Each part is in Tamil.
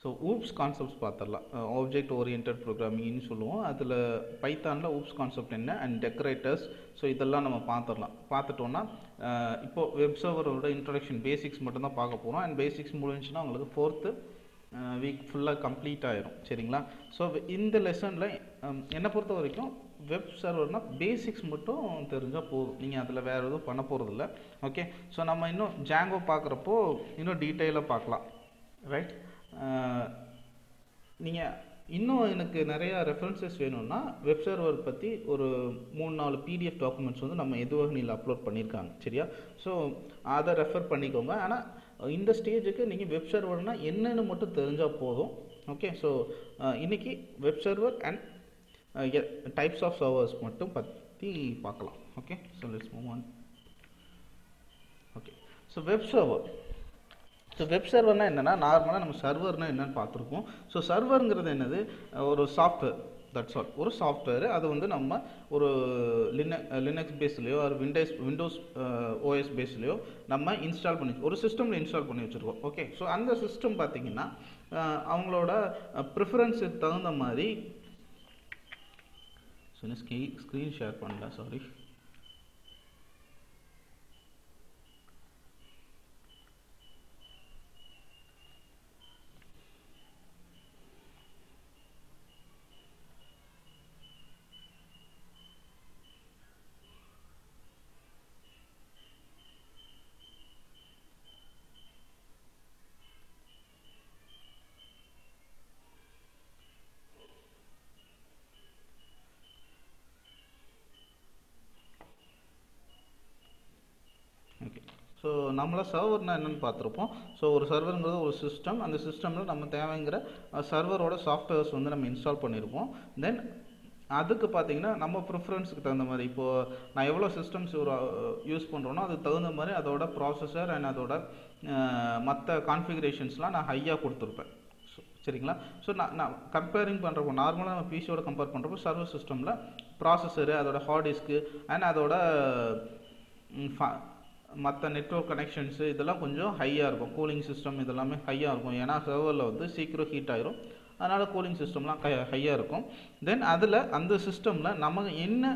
ஸோ ஊப்ஸ் கான்செப்ட்ஸ் பார்த்துடலாம். ஆப்ஜெக்ட் ஓரியன்ட் ப்ரோக்ராமிங்னு சொல்லுவோம். அதில் பைத்தானில் ஊப்ஸ் கான்செப்ட் என்ன அண்ட் டெக்கரேட்டர்ஸ், ஸோ இதெல்லாம் நம்ம பார்த்துடலாம். பார்த்துட்டோன்னா இப்போது வெப் சர்வரோட இன்ட்ரடக்ஷன் பேசிக்ஸ் மட்டும்தான் பார்க்க போகிறோம். அண்ட் பேசிக்ஸ் முடிஞ்சுன்னா உங்களுக்கு 4th வீக் ஃபுல்லாக கம்ப்ளீட் ஆயிரும். சரிங்களா? ஸோ இந்த லெசனில் என்னை பொறுத்த வரைக்கும் வெப் சர்வர்னால் பேசிக்ஸ் மட்டும் தெரிஞ்சால் போதும். நீங்கள் அதில் வேறு எதுவும் பண்ண போகிறதில்ல. ஓகே, ஸோ நம்ம இன்னும் ஜாங்கோ பார்க்குறப்போ இன்னும் டீட்டெயிலாக பார்க்கலாம். ரைட்? நீங்கள் இன்னும் எனக்கு நிறையா ரெஃபரன்சஸ் வேணும்னா வெப் சர்வர் பற்றி ஒரு 3-4 PDF டாக்குமெண்ட்ஸ் வந்து நம்ம எதுவகையில் அப்லோட் பண்ணியிருக்காங்க. சரியா? ஸோ அதை ரெஃபர் பண்ணிக்கோங்க. ஆனால் இந்த ஸ்டேஜுக்கு நீங்கள் வெப் சர்வர்னால் என்னென்னு மட்டும் தெரிஞ்சால் போதும். ஓகே, ஸோ இன்றைக்கி web server and types of servers மட்டும் பற்றி பார்க்கலாம். Okay, so let's move on. Okay, so web server. So web சர்வர்னால் என்னென்னா, நார்மலாக நம்ம சர்வர்னால் என்னென்னு பார்த்துருக்கோம். ஸோ சர்வருங்கிறது என்னது? ஒரு சாஃப்ட்வேர், தட்ஸ் ஆல். ஒரு சாஃப்ட்வேர். அது வந்து நம்ம ஒரு லினக்ஸ் பேஸ்லையோ ஒரு விண்டோஸ் OS பேஸ்லையோ நம்ம இன்ஸ்டால் பண்ணி ஒரு சிஸ்டமில் இன்ஸ்டால் பண்ணி வச்சுருக்கோம். ஓகே, ஸோ அந்த சிஸ்டம் பார்த்திங்கன்னா அவங்களோட ப்ரிஃபரன்ஸுக்கு தகுந்த மாதிரி ஸ்க்ரீன் ஷேர் பண்ணல, சாரி. ஸோ நம்மளை சர்வர்னால் என்னென்னு பார்த்துருப்போம். ஸோ ஒரு சர்வருங்கிறது ஒரு சிஸ்டம். அந்த சிஸ்டமில் நம்ம தேவைங்கிற சர்வரோட சாஃப்ட்வேர்ஸ் வந்து நம்ம இன்ஸ்டால் பண்ணியிருப்போம். தென் அதுக்கு பார்த்தீங்கன்னா நம்ம ப்ரிஃபரன்ஸுக்கு தகுந்த மாதிரி, இப்போது நான் எவ்வளோ சிஸ்டம்ஸ் ஒரு யூஸ் பண்ணுறோனோ அதுக்கு தகுந்த மாதிரி அதோட ப்ராசஸர் அண்ட் அதோட மற்ற கான்ஃபிகரேஷன்ஸ்லாம் நான் ஹையாக கொடுத்துருப்பேன். சரிங்களா? ஸோ நான் கம்பேரிங் பண்ணுறப்போ நார்மலாக நம்ம பிசியோட கம்பேர் பண்ணுறப்போ சர்வர் சிஸ்டமில் ப்ராசஸரு, அதோட ஹார்ட் டிஸ்க்கு அண்ட் அதோட மற்ற நெட்வொர்க் கனெக்ஷன்ஸு இதெல்லாம் கொஞ்சம் ஹையாக இருக்கும். கூலிங் சிஸ்டம் இதெல்லாமே ஹையாக இருக்கும். ஏன்னா சர்வரில் வந்து சீக்கிரம் ஹீட் ஆகிரும். அதனால் கூலிங் சிஸ்டம்லாம் ஹையாக இருக்கும். தென் அதில் அந்த சிஸ்டமில் நமக்கு என்ன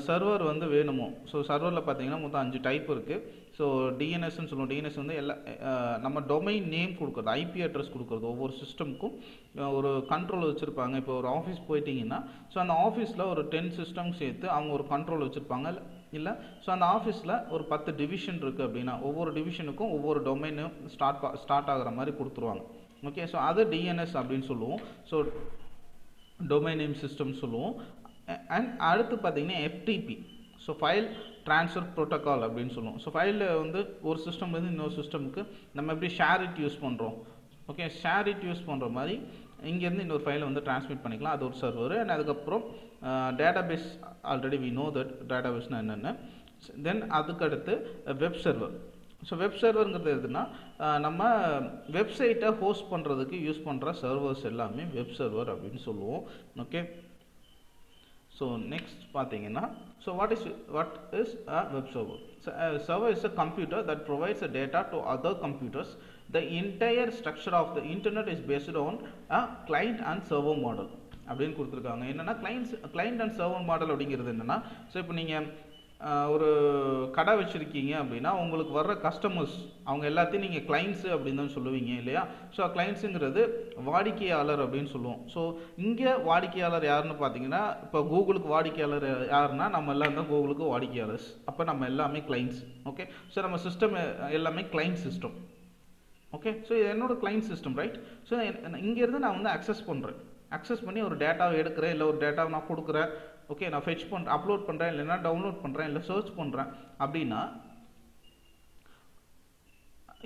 சர்வர் வந்து வேணுமோ, ஸோ சர்வரில் பார்த்தீங்கன்னா மொத்தம் 5 டைப் இருக்குது. ஸோ டிஎன்எஸ்ன்னு சொல்லுவோம். டிஎன்எஸ் வந்து எல்லா நம்ம டொமைன் நேம் கொடுக்குறது, ஐபி அட்ரஸ் கொடுக்குறது. ஒவ்வொரு சிஸ்டமுக்கும் ஒரு கண்ட்ரோல் வச்சுருப்பாங்க. இப்போ ஒரு ஆஃபீஸ் போயிட்டிங்கன்னா ஸோ அந்த ஆஃபீஸில் ஒரு 10 சிஸ்டம் சேர்த்து அவங்க ஒரு கண்ட்ரோல் வச்சுருப்பாங்க இல்லை. ஸோ அந்த ஆஃபீஸில் ஒரு 10 டிவிஷன் இருக்குது அப்படின்னா ஒவ்வொரு டிவிஷனுக்கும் ஒவ்வொரு டொமைனும் ஸ்டார்ட் ஆகிற மாதிரி கொடுத்துருவாங்க. ஓகே, ஸோ அது டிஎன்எஸ் அப்படின்னு சொல்லுவோம். ஸோ டொமைன் நேம் சிஸ்டம் சொல்லுவோம். அண்ட் அடுத்து பார்த்தீங்கன்னா FTP, so file transfer protocol அப்படின்னு சொல்லுவோம். ஸோ ஃபைலில் வந்து ஒரு சிஸ்டம்லேருந்து இன்னொரு சிஸ்டமுக்கு நம்ம எப்படி ஷேர் இட் யூஸ் பண்ணுறோம். ஓகே, ஷேர் இட் யூஸ் பண்ணுற மாதிரி இங்கேருந்து இன்னொரு ஃபைலை வந்து டிரான்ஸ்மிட் பண்ணிக்கலாம். அது ஒரு சர்வர். அண்ட் அதுக்கப்புறம் database, already we know that டேட்டாபேஸ்னால் என்னென்ன. தென் அதுக்கடுத்து வெப் சர்வர். ஸோ வெப் சர்வருங்கிறது எதுனா நம்ம வெப்சைட்டை ஹோஸ்ட் பண்ணுறதுக்கு யூஸ் பண்ணுற சர்வர்ஸ் எல்லாமே வெப் சர்வர் அப்படின்னு சொல்லுவோம். ஓகே, ஸோ நெக்ஸ்ட் பார்த்தீங்கன்னா, so what is a web server? Server is a computer that provides the data to other computers. The entire structure of the internet is based on a client and server model அப்படின்னு கொடுத்துருக்காங்க. என்னென்னா கிளைண்ட் அண்ட் சர்வர் மாடல் அப்படிங்கிறது என்னென்னா, ஸோ இப்போ நீங்கள் ஒரு கடை வச்சுருக்கீங்க அப்படின்னா உங்களுக்கு வர்ற கஸ்டமர்ஸ் அவங்க எல்லாத்தையும் நீங்கள் கிளைண்ட்ஸு அப்படின்னு தான் சொல்லுவீங்க இல்லையா? ஸோ கிளைண்ட்ஸுங்கிறது வாடிக்கையாளர் அப்படின்னு சொல்லுவோம். ஸோ இங்கே வாடிக்கையாளர் யாருன்னு பார்த்தீங்கன்னா, இப்போ கூகுளுக்கு வாடிக்கையாளர் யாருன்னா நம்ம எல்லாம் தான் கூகுளுக்கு வாடிக்கையாளர்ஸ். அப்போ நம்ம எல்லாமே கிளைண்ட்ஸ். ஓகே, ஸோ நம்ம சிஸ்டம் எல்லாமே கிளைண்ட் சிஸ்டம். ஓகே, ஸோ இது என்னோட கிளைண்ட் சிஸ்டம், ரைட்? ஸோ இங்கேருந்து நான் வந்து அக்சஸ் பண்ணி ஒரு டேட்டாவை எடுக்கிறேன், இல்லை ஒரு டேட்டாவை நான் கொடுக்குறேன். ஓகே, நான் ஃபெச் பண்ணுறேன், அப்லோட் பண்ணுறேன், இல்லைன்னா டவுன்லோட் பண்ணுறேன், இல்லை சர்ச் பண்ணுறேன் அப்படின்னா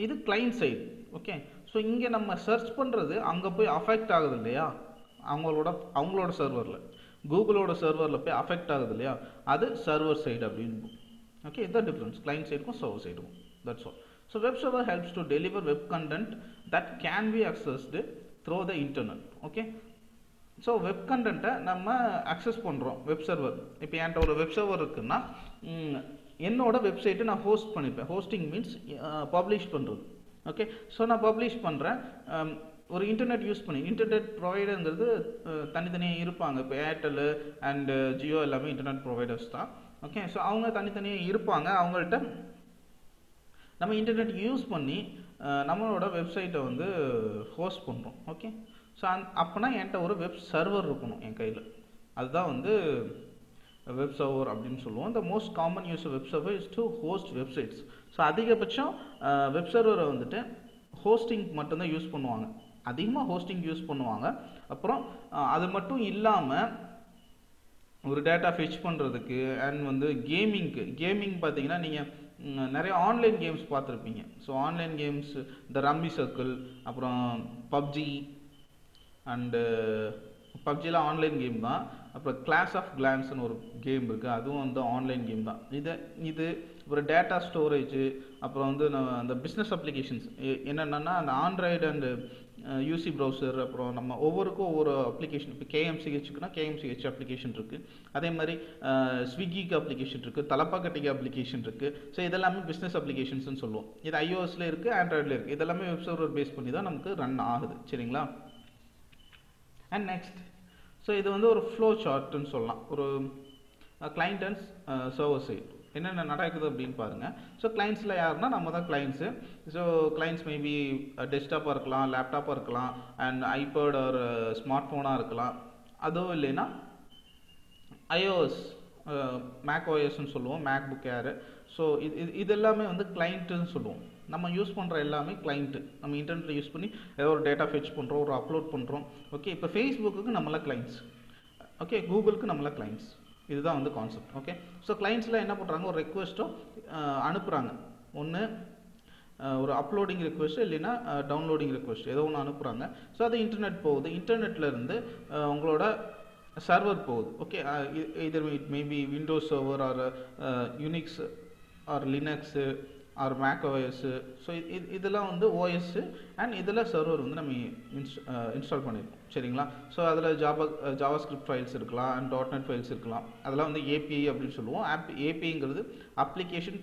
இது கிளைண்ட் சைடு. ஓகே, ஸோ இங்கே நம்ம சர்ச் பண்ணுறது அங்கே போய் அஃபெக்ட் ஆகுது இல்லையா? அவங்களோட சர்வரில், கூகுளோட சர்வரில் போய் அஃபெக்ட் ஆகுது இல்லையா? அது சர்வர் சைடு அப்படின்னு. ஓகே, இதுதான் டிஃப்ரென்ஸ் கிளைண்ட் சைடுக்கும் சர்வர் சைடுக்கும். That's all. So web server helps to deliver web content that can be accessed through the internet. Okay, so web கண்டென்ட்டை நம்ம அக்சஸ் பண்ணுறோம் வெப் சர்வர். இப்போ என்கிட்ட ஒரு வெப் சர்வர் இருக்குன்னா என்னோட வெப்சைட்டை நான் ஹோஸ்ட் பண்ணிப்பேன். ஹோஸ்டிங் மீன்ஸ் பப்ளிஷ் பண்ணுறது. ஓகே, ஸோ நான் பப்ளிஷ் பண்ணுறேன். ஒரு இன்டர்நெட் யூஸ் பண்ணி இன்டர்நெட் ப்ரொவைடருங்கிறது தனித்தனியாக இருப்பாங்க. இப்போ ஏர்டெல் அண்டு ஜியோ எல்லாமே இன்டர்நெட் ப்ரொவைடர்ஸ் தான். ஓகே, ஸோ அவங்க தனித்தனியாக இருப்பாங்க. அவங்கள்ட்ட நம்ம இன்டர்நெட் யூஸ் பண்ணி நம்மளோட வெப்சைட்டை வந்து ஹோஸ்ட் பண்ணுறோம். ஓகே, ஸோ அப்போனா என்கிட்ட ஒரு வெப் சர்வர் இருக்கணும் என் கையில். அதுதான் வந்து வெப் சர்வர் அப்படின்னு சொல்லுவோம். The most common use web server is to host websites. So அதிகபட்சம் வெப் சர்வரை வந்துட்டு ஹோஸ்டிங் மட்டும்தான் யூஸ் பண்ணுவாங்க, அதிகமாக ஹோஸ்டிங் யூஸ் பண்ணுவாங்க. அப்புறம் அது மட்டும் இல்லாமல் ஒரு டேட்டா ஃபெச் பண்ணுறதுக்கு அண்ட் வந்து கேமிங் பார்த்தீங்கன்னா நீங்கள் நிறைய ஆன்லைன் கேம்ஸ் பார்த்துருப்பீங்க. ஸோ ஆன்லைன் கேம்ஸ் இந்த ரம்மி சர்க்கிள், அப்புறம் பப்ஜி அண்டு பப்ஜிலாம் ஆன்லைன் கேம் தான். அப்புறம் கிளாஸ் ஆஃப் கிளான்ஸ்னு ஒரு கேம் இருக்குது, அதுவும் வந்து ஆன்லைன் கேம் தான். இது ஒரு டேட்டா ஸ்டோரேஜு, அப்புறம் வந்து அந்த பிஸ்னஸ் அப்ளிகேஷன்ஸ் என்னென்னா அந்த ஆண்ட்ராய்டு அண்டு யூசி ப்ரௌசர், அப்புறம் நம்ம ஒவ்வொருக்கும் ஒவ்வொரு அப்ளிகேஷன். இப்போ கேஎம்சிஹெச்சுக்குன்னா கேஎம்சிஹெச் அப்ளிகேஷன் இருக்குது, அதே மாதிரி ஸ்விக்கிக்கு அப்ளிகேஷன் இருக்குது, தலப்பாக்கட்டிக்கு அப்ளிகேஷன் இருக்குது. ஸோ இதெல்லாமே பிஸ்னஸ் அப்ளிகேஷன்ஸ்னு சொல்லுவோம். இது iOSல இருக்குது, ஆண்ட்ராய்டில் இருக்குது. இதெல்லாமே வெப் சர்வர் பேஸ் பண்ணி தான் நமக்கு ரன் ஆகுது. சரிங்களா? அண்ட் நெக்ஸ்ட், ஸோ இது வந்து ஒரு ஃப்ளோ சார்ட்டுன்னு சொல்லலாம். ஒரு கிளைண்ட் அண்ட் சர்வர் சைடு என்னென்ன நடக்குது அப்படின்னு பாருங்கள். ஸோ கிளைண்ட்ஸில் யாருன்னா நம்ம தான் கிளைண்ட்ஸு. ஸோ கிளைண்ட்ஸ் மேபி டெஸ்க்டாப்பாக இருக்கலாம், லேப்டாப்பாக இருக்கலாம், அண்ட் ஐபேட் ஒரு ஸ்மார்ட் ஃபோனாக இருக்கலாம். அதுவும் இல்லைன்னா iOS மேக் ஓஎஸ்ன்னு சொல்லுவோம், மேக் புக் ஏரு. ஸோ இது எல்லாமே வந்து கிளைண்ட்டுன்னு சொல்லுவோம். நம்ம யூஸ் பண்ணுற எல்லாமே கிளைண்ட்டு. நம்ம இன்டர்நெட்டில் யூஸ் பண்ணி ஏதோ ஒரு டேட்டா ஃபெச் பண்ணுறோம், ஒரு அப்லோட் பண்ணுறோம். ஓகே, இப்போ ஃபேஸ்புக்கு நம்மளாம் கிளைண்ட்ஸ். ஓகே, கூகுளுக்கு நம்மளாம் கிளைண்ட்ஸ். இதுதான் வந்து கான்செப்ட். ஓகே, ஸோ கிளைண்ட்ஸில் என்ன பண்ணுறாங்க, ஒரு ரெக்வெஸ்ட்டோ அனுப்புகிறாங்க. ஒன்று ஒரு அப்லோடிங் ரெக்வெஸ்ட், இல்லைன்னா டவுன்லோடிங் ரெக்வெஸ்ட், ஏதோ ஒன்று அனுப்புகிறாங்க. ஸோ அது இன்டர்நெட் போகுது. இன்டர்நெட்லேருந்து உங்களோட சர்வர் போகுது. Okay, either it maybe Windows server or Unix or Linux or Mac OS. So இதெல்லாம் வந்து ஓஎஸ் அண்ட் இதில் சர்வர் வந்து நம்ம இன்ஸ்டால் பண்ணியிருக்கோம். சரிங்களா? ஸோ அதில் ஜாவா ஸ்கிரிப்ட் ஃபைல்ஸ் இருக்கலாம், அண்ட் .NET ஃபைல்ஸ் இருக்கலாம். அதெல்லாம் வந்து ஏபிஐ அப்படின்னு சொல்லுவோம். ஏபிஐங்கிறது அப்ளிகேஷன்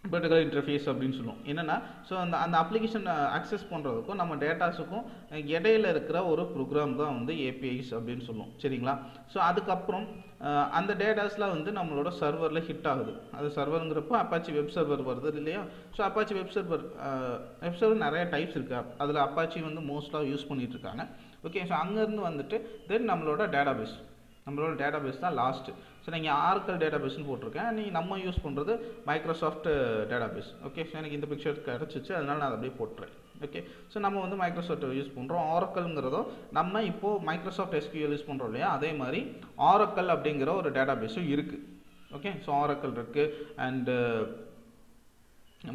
ப்ரோட்டோகால் இன்டர்ஃபேஸ் அப்படின்னு சொல்லுவோம். என்னென்னா, ஸோ அந்த அப்ளிகேஷன் அக்சஸ் பண்ணுறதுக்கும் நம்ம டேட்டாஸுக்கும் இடையில இருக்கிற ஒரு ப்ரோக்ராம் தான் வந்து ஏபிஐஸ் அப்படின்னு சொல்லுவோம். சரிங்களா? ஸோ அதுக்கப்புறம் அந்த டேட்டாஸ்லாம் வந்து நம்மளோட சர்வரில் ஹிட் ஆகுது. அது சர்வருங்கிறப்போ அப்பாச்சி வெப் சர்வர் வருது இல்லையா? ஸோ அப்பாச்சி வெப் சர்வர் நிறைய டைப்ஸ் இருக்குது. அதில் அப்பாச்சி வந்து மோஸ்ட்டாக யூஸ் பண்ணிகிட்டு இருக்காங்க. ஓகே, ஸோ அங்கேருந்து வந்துட்டு தென் நம்மளோட டேட்டாபேஸ் தான் லாஸ்ட்டு. ஸோ நீங்கள் ஆர்க்கல் டேட்டாபேஸ்னு போட்டிருக்கேன். நம்ம யூஸ் பண்ணுறது மைக்ரோசாஃப்ட் டேட்டாபேஸ். ஓகே, ஸோ எனக்கு இந்த பிக்சர் கிடச்சிச்சு, அதனால் நான் அதை அப்படியே போட்டுறேன். ஓகே, ஸோ நம்ம வந்து மைக்ரோசாஃப்ட் யூஸ் பண்ணுறோம். ஆரக்கல்ங்கிறதோ நம்ம இப்போது மைக்ரோசாஃப்ட் எஸ்கியூஎல் யூஸ் பண்ணுறோம் இல்லையா? அதே மாதிரி ஆரக்கல் அப்படிங்கிற ஒரு டேட்டாபேஸும் இருக்குது. ஓகே, ஸோ ஆரக்கல் இருக்குது, அண்டு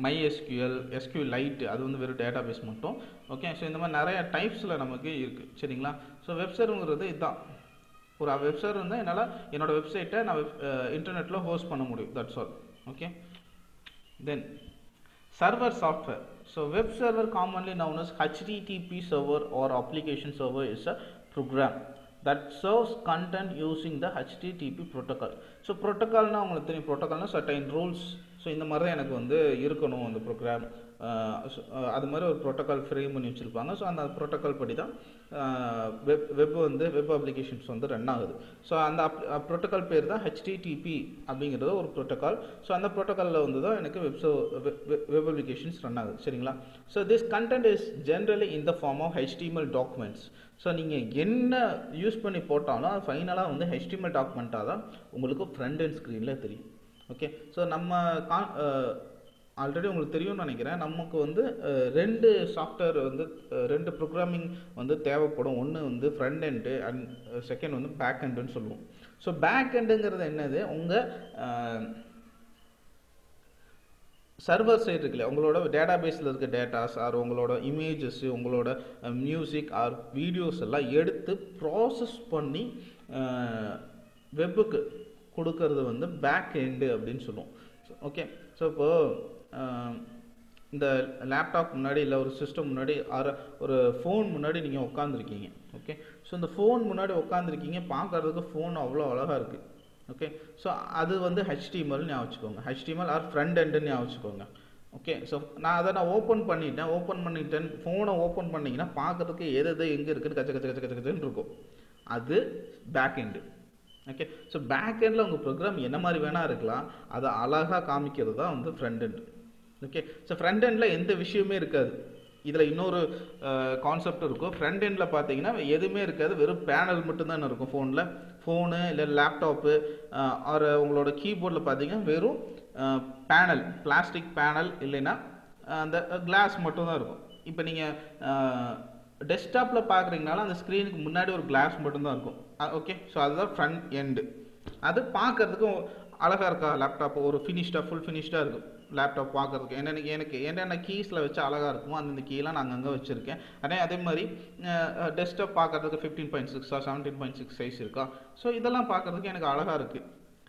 MySQL, SQLite, அது வந்து வெறும் டேட்டாபேஸ் மட்டும். ஓகே, ஸோ இந்த மாதிரி நிறைய டைப்ஸில் நமக்கு இருக்குது. சரிங்களா? ஸோ வெப்சர்வருங்கிறது இதுதான். ஒரு வெப் சர்வர் இருந்தால் என்னால் என்னோட வெப்சைட்டை நான் இன்டர்நெட்டில் ஹோஸ்ட் பண்ண முடியும். That's all. Okay, then server software. So web server commonly known as HTTP server or application server is a program that serves content using the HTTP protocol. So ப்ரோட்டோக்கால்னால் உங்களுக்கு தெரியும், ப்ரோட்டோக்கால்னால் சர்டைன் ரூல்ஸ். ஸோ இந்த மாதிரி தான் எனக்கு வந்து இருக்கணும் அந்த ப்ரோக்ராம். அது மாதிரி ஒரு ப்ரோட்டோக்கால் ஃப்ரேம் பண்ணி வச்சுருப்பாங்க. ஸோ அந்த ப்ரோட்டோக்கால் படி தான் வெப் அப்ளிகேஷன்ஸ் வந்து ரன் ஆகுது. ஸோ அந்த ப்ரோட்டோக்கால் பேர் தான் HTTP அப்படிங்கிறது ஒரு ப்ரோட்டோக்கால். ஸோ அந்த ப்ரோட்டோக்காலில் வந்து தான் எனக்கு வெப் அப்ளிகேஷன்ஸ் ரன் ஆகுது. சரிங்களா? So this content is generally in the form of HTML documents. So நீங்கள் என்ன யூஸ் பண்ணி போட்டாலும் அது ஃபைனலாக வந்து HTML டாக்குமெண்ட்டாக தான் உங்களுக்கு ஃப்ரண்ட் அண்ட் ஸ்க்ரீனில் தெரியும். ஓகே, ஸோ நம்ம ஆல்ரெடி உங்களுக்கு தெரியும்னு நினைக்கிறேன், நமக்கு வந்து ரெண்டு சாஃப்ட்வேர் வந்து ரெண்டு ப்ரோக்ராமிங் வந்து தேவைப்படும். ஒன்று வந்து ஃப்ரண்ட் எண்டு அண்ட் செகண்ட் வந்து பேக் எண்டுன்னு சொல்லுவோம். ஸோ பேக் எண்டுங்கிறது என்னது, உங்கள் சர்வர் சைடு இருக்குல்ல, உங்களோட டேட்டாபேஸில் இருக்க டேட்டாஸ் ஆர் உங்களோட இமேஜஸ், உங்களோட மியூசிக் ஆர் வீடியோஸ் எல்லாம் எடுத்து ப்ராசஸ் பண்ணி வெப்புக்கு கொடுக்கறது வந்து பேக் எண்டு அப்படின்னு சொல்லுவோம். ஓகே, ஸோ இப்போது இந்த லேப்டாப் முன்னாடி இல்லை ஒரு சிஸ்டம் முன்னாடி ஒரு ஃபோன் முன்னாடி நீங்கள் உட்காந்துருக்கீங்க. ஓகே, ஸோ இந்த ஃபோன் முன்னாடி உட்காந்துருக்கீங்க, பார்க்குறதுக்கு ஃபோன் அவ்வளோ அழகாக இருக்குது. ஓகே, ஸோ அது வந்து HTML ஞாபகம் வச்சுக்கோங்க. HTML ஆர் ஃப்ரண்ட் எண்டுன்னு ஞாபகம் வச்சுக்கோங்க. ஓகே. ஸோ நான் ஓப்பன் பண்ணிட்டேன் ஃபோனை ஓப்பன் பண்ணிங்கன்னா பார்க்கறதுக்கு எது எங்கே இருக்குன்னு கச்சன்னு இருக்கும். அது back end. Okay. So back எண்டில் உங்கள் ப்ரோக்ராம் என்ன மாதிரி வேணால் இருக்கலாம், அதை அழகாக காமிக்கிறது தான் வந்து front end. Okay. So front எண்டில் எந்த விஷயமே இருக்காது. இதில் இன்னொரு கான்செப்ட் இருக்கும். ஃப்ரண்ட் எண்டில் பார்த்தீங்கன்னா எதுவுமே இருக்காது, வெறும் பேனல் மட்டும்தான் இருக்கும். ஃபோனு இல்லை லேப்டாப்பு ஆர் உங்களோட கீபோர்டில் பார்த்தீங்கன்னா வெறும் பேனல், பிளாஸ்டிக் பேனல் இல்லைன்னா அந்த கிளாஸ் மட்டும்தான் இருக்கும். இப்போ நீங்கள் டெஸ்க்டாப்பில் பார்க்குறீங்கனால அந்த ஸ்க்ரீனுக்கு முன்னாடி ஒரு கிளாஸ் மட்டும்தான் இருக்கும். ஓகே. ஸோ அதுதான் ஃப்ரண்ட் எண்டு. அது பார்க்குறதுக்கும் அழகாக இருக்கா லேப்டாப், ஒரு ஃபுல் ஃபினிஷ்டாக இருக்கும் லேப்டாப் பார்க்குறதுக்கு. எனக்கு என்னென்ன கீஸில் வச்சு அழகாக இருக்குமோ அந்த கீலாம் நான் அங்கங்கே வச்சுருக்கேன். அதே மாதிரி டெஸ்க்டாப் பார்க்குறதுக்கு 15.6 17.6 சைஸ் இருக்கா. ஸோ இதெல்லாம் பார்க்குறதுக்கு எனக்கு அழகாக இருக்குது.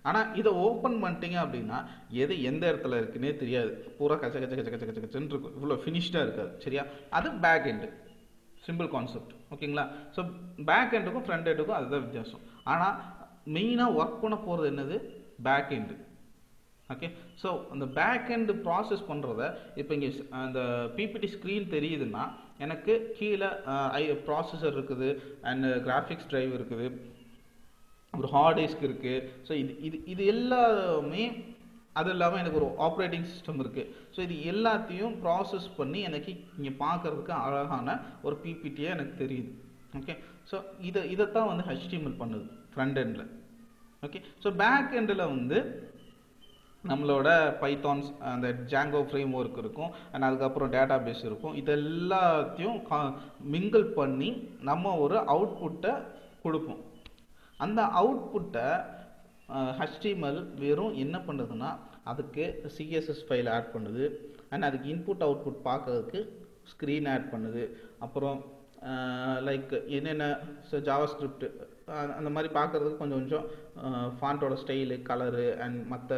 ஆனால் இதை ஓப்பன் பண்ணிட்டீங்க அப்படின்னா எது எந்த இடத்துல இருக்குன்னே தெரியாது, பூரா கச்சன்னு இருக்கும், இவ்வளோ ஃபினிஷ்டாக இருக்காது. சரியா? அது பேக் எண்டு. Simple concept. ஓகேங்களா? ஸோ பேக் எண்டுக்கும் ஃப்ரண்ட் எண்டுக்கும் அதுதான் வித்தியாசம். ஆனால் மெயினாக ஒர்க் பண்ண போகிறது என்னது? Back end. ஓகே. ஸோ அந்த பேக் எண்டு ப்ராசஸ் பண்ணுறத இப்போ இங்கே அந்த பிபிடி ஸ்க்ரீன் தெரியுதுன்னா எனக்கு கீழே ப்ராசஸர் இருக்குது அண்ட் கிராஃபிக்ஸ் ட்ரைவ் இருக்குது, ஒரு ஹார்ட் டிஸ்க் இருக்குது. ஸோ இது எல்லாமே, அது இல்லாமல் எனக்கு ஒரு ஆப்ரேட்டிங் சிஸ்டம் இருக்குது. ஸோ இது எல்லாத்தையும் ப்ராசஸ் பண்ணி எனக்கு இங்கே பார்க்குறதுக்கு அழகான ஒரு பிபிடியாக எனக்கு தெரியுது. ஓகே. ஸோ இதைத்தான் வந்து HTML பண்ணுது ஃப்ரண்ட் எண்டில். ஓகே. ஸோ பேக் எண்டில் வந்து நம்மளோட பைத்தான்ஸ் அந்த ஜாங்கோ ஃப்ரேம் ஒர்க் இருக்கும் அண்ட் அதுக்கப்புறம் டேட்டா பேஸ் இருக்கும். இது எல்லாத்தையும் மிங்கிள் பண்ணி நம்ம ஒரு அவுட்புட்டை கொடுப்போம். அந்த அவுட்புட்டை HTML வெறும் என்ன பண்ணுதுன்னா அதுக்கு CSS ஃபைல் ஆட் பண்ணுது அண்ட் அதுக்கு இன்புட் அவுட்புட் பார்க்கறதுக்கு ஸ்க்ரீன் ஆட் பண்ணுது. அப்புறம் லைக் என்னென்ன ஜாவாஸ்கிரிப்ட் அந்த மாதிரி பார்க்குறதுக்கு கொஞ்சம் ஃபாண்ட்டோட ஸ்டைலு, கலரு அண்ட் மற்ற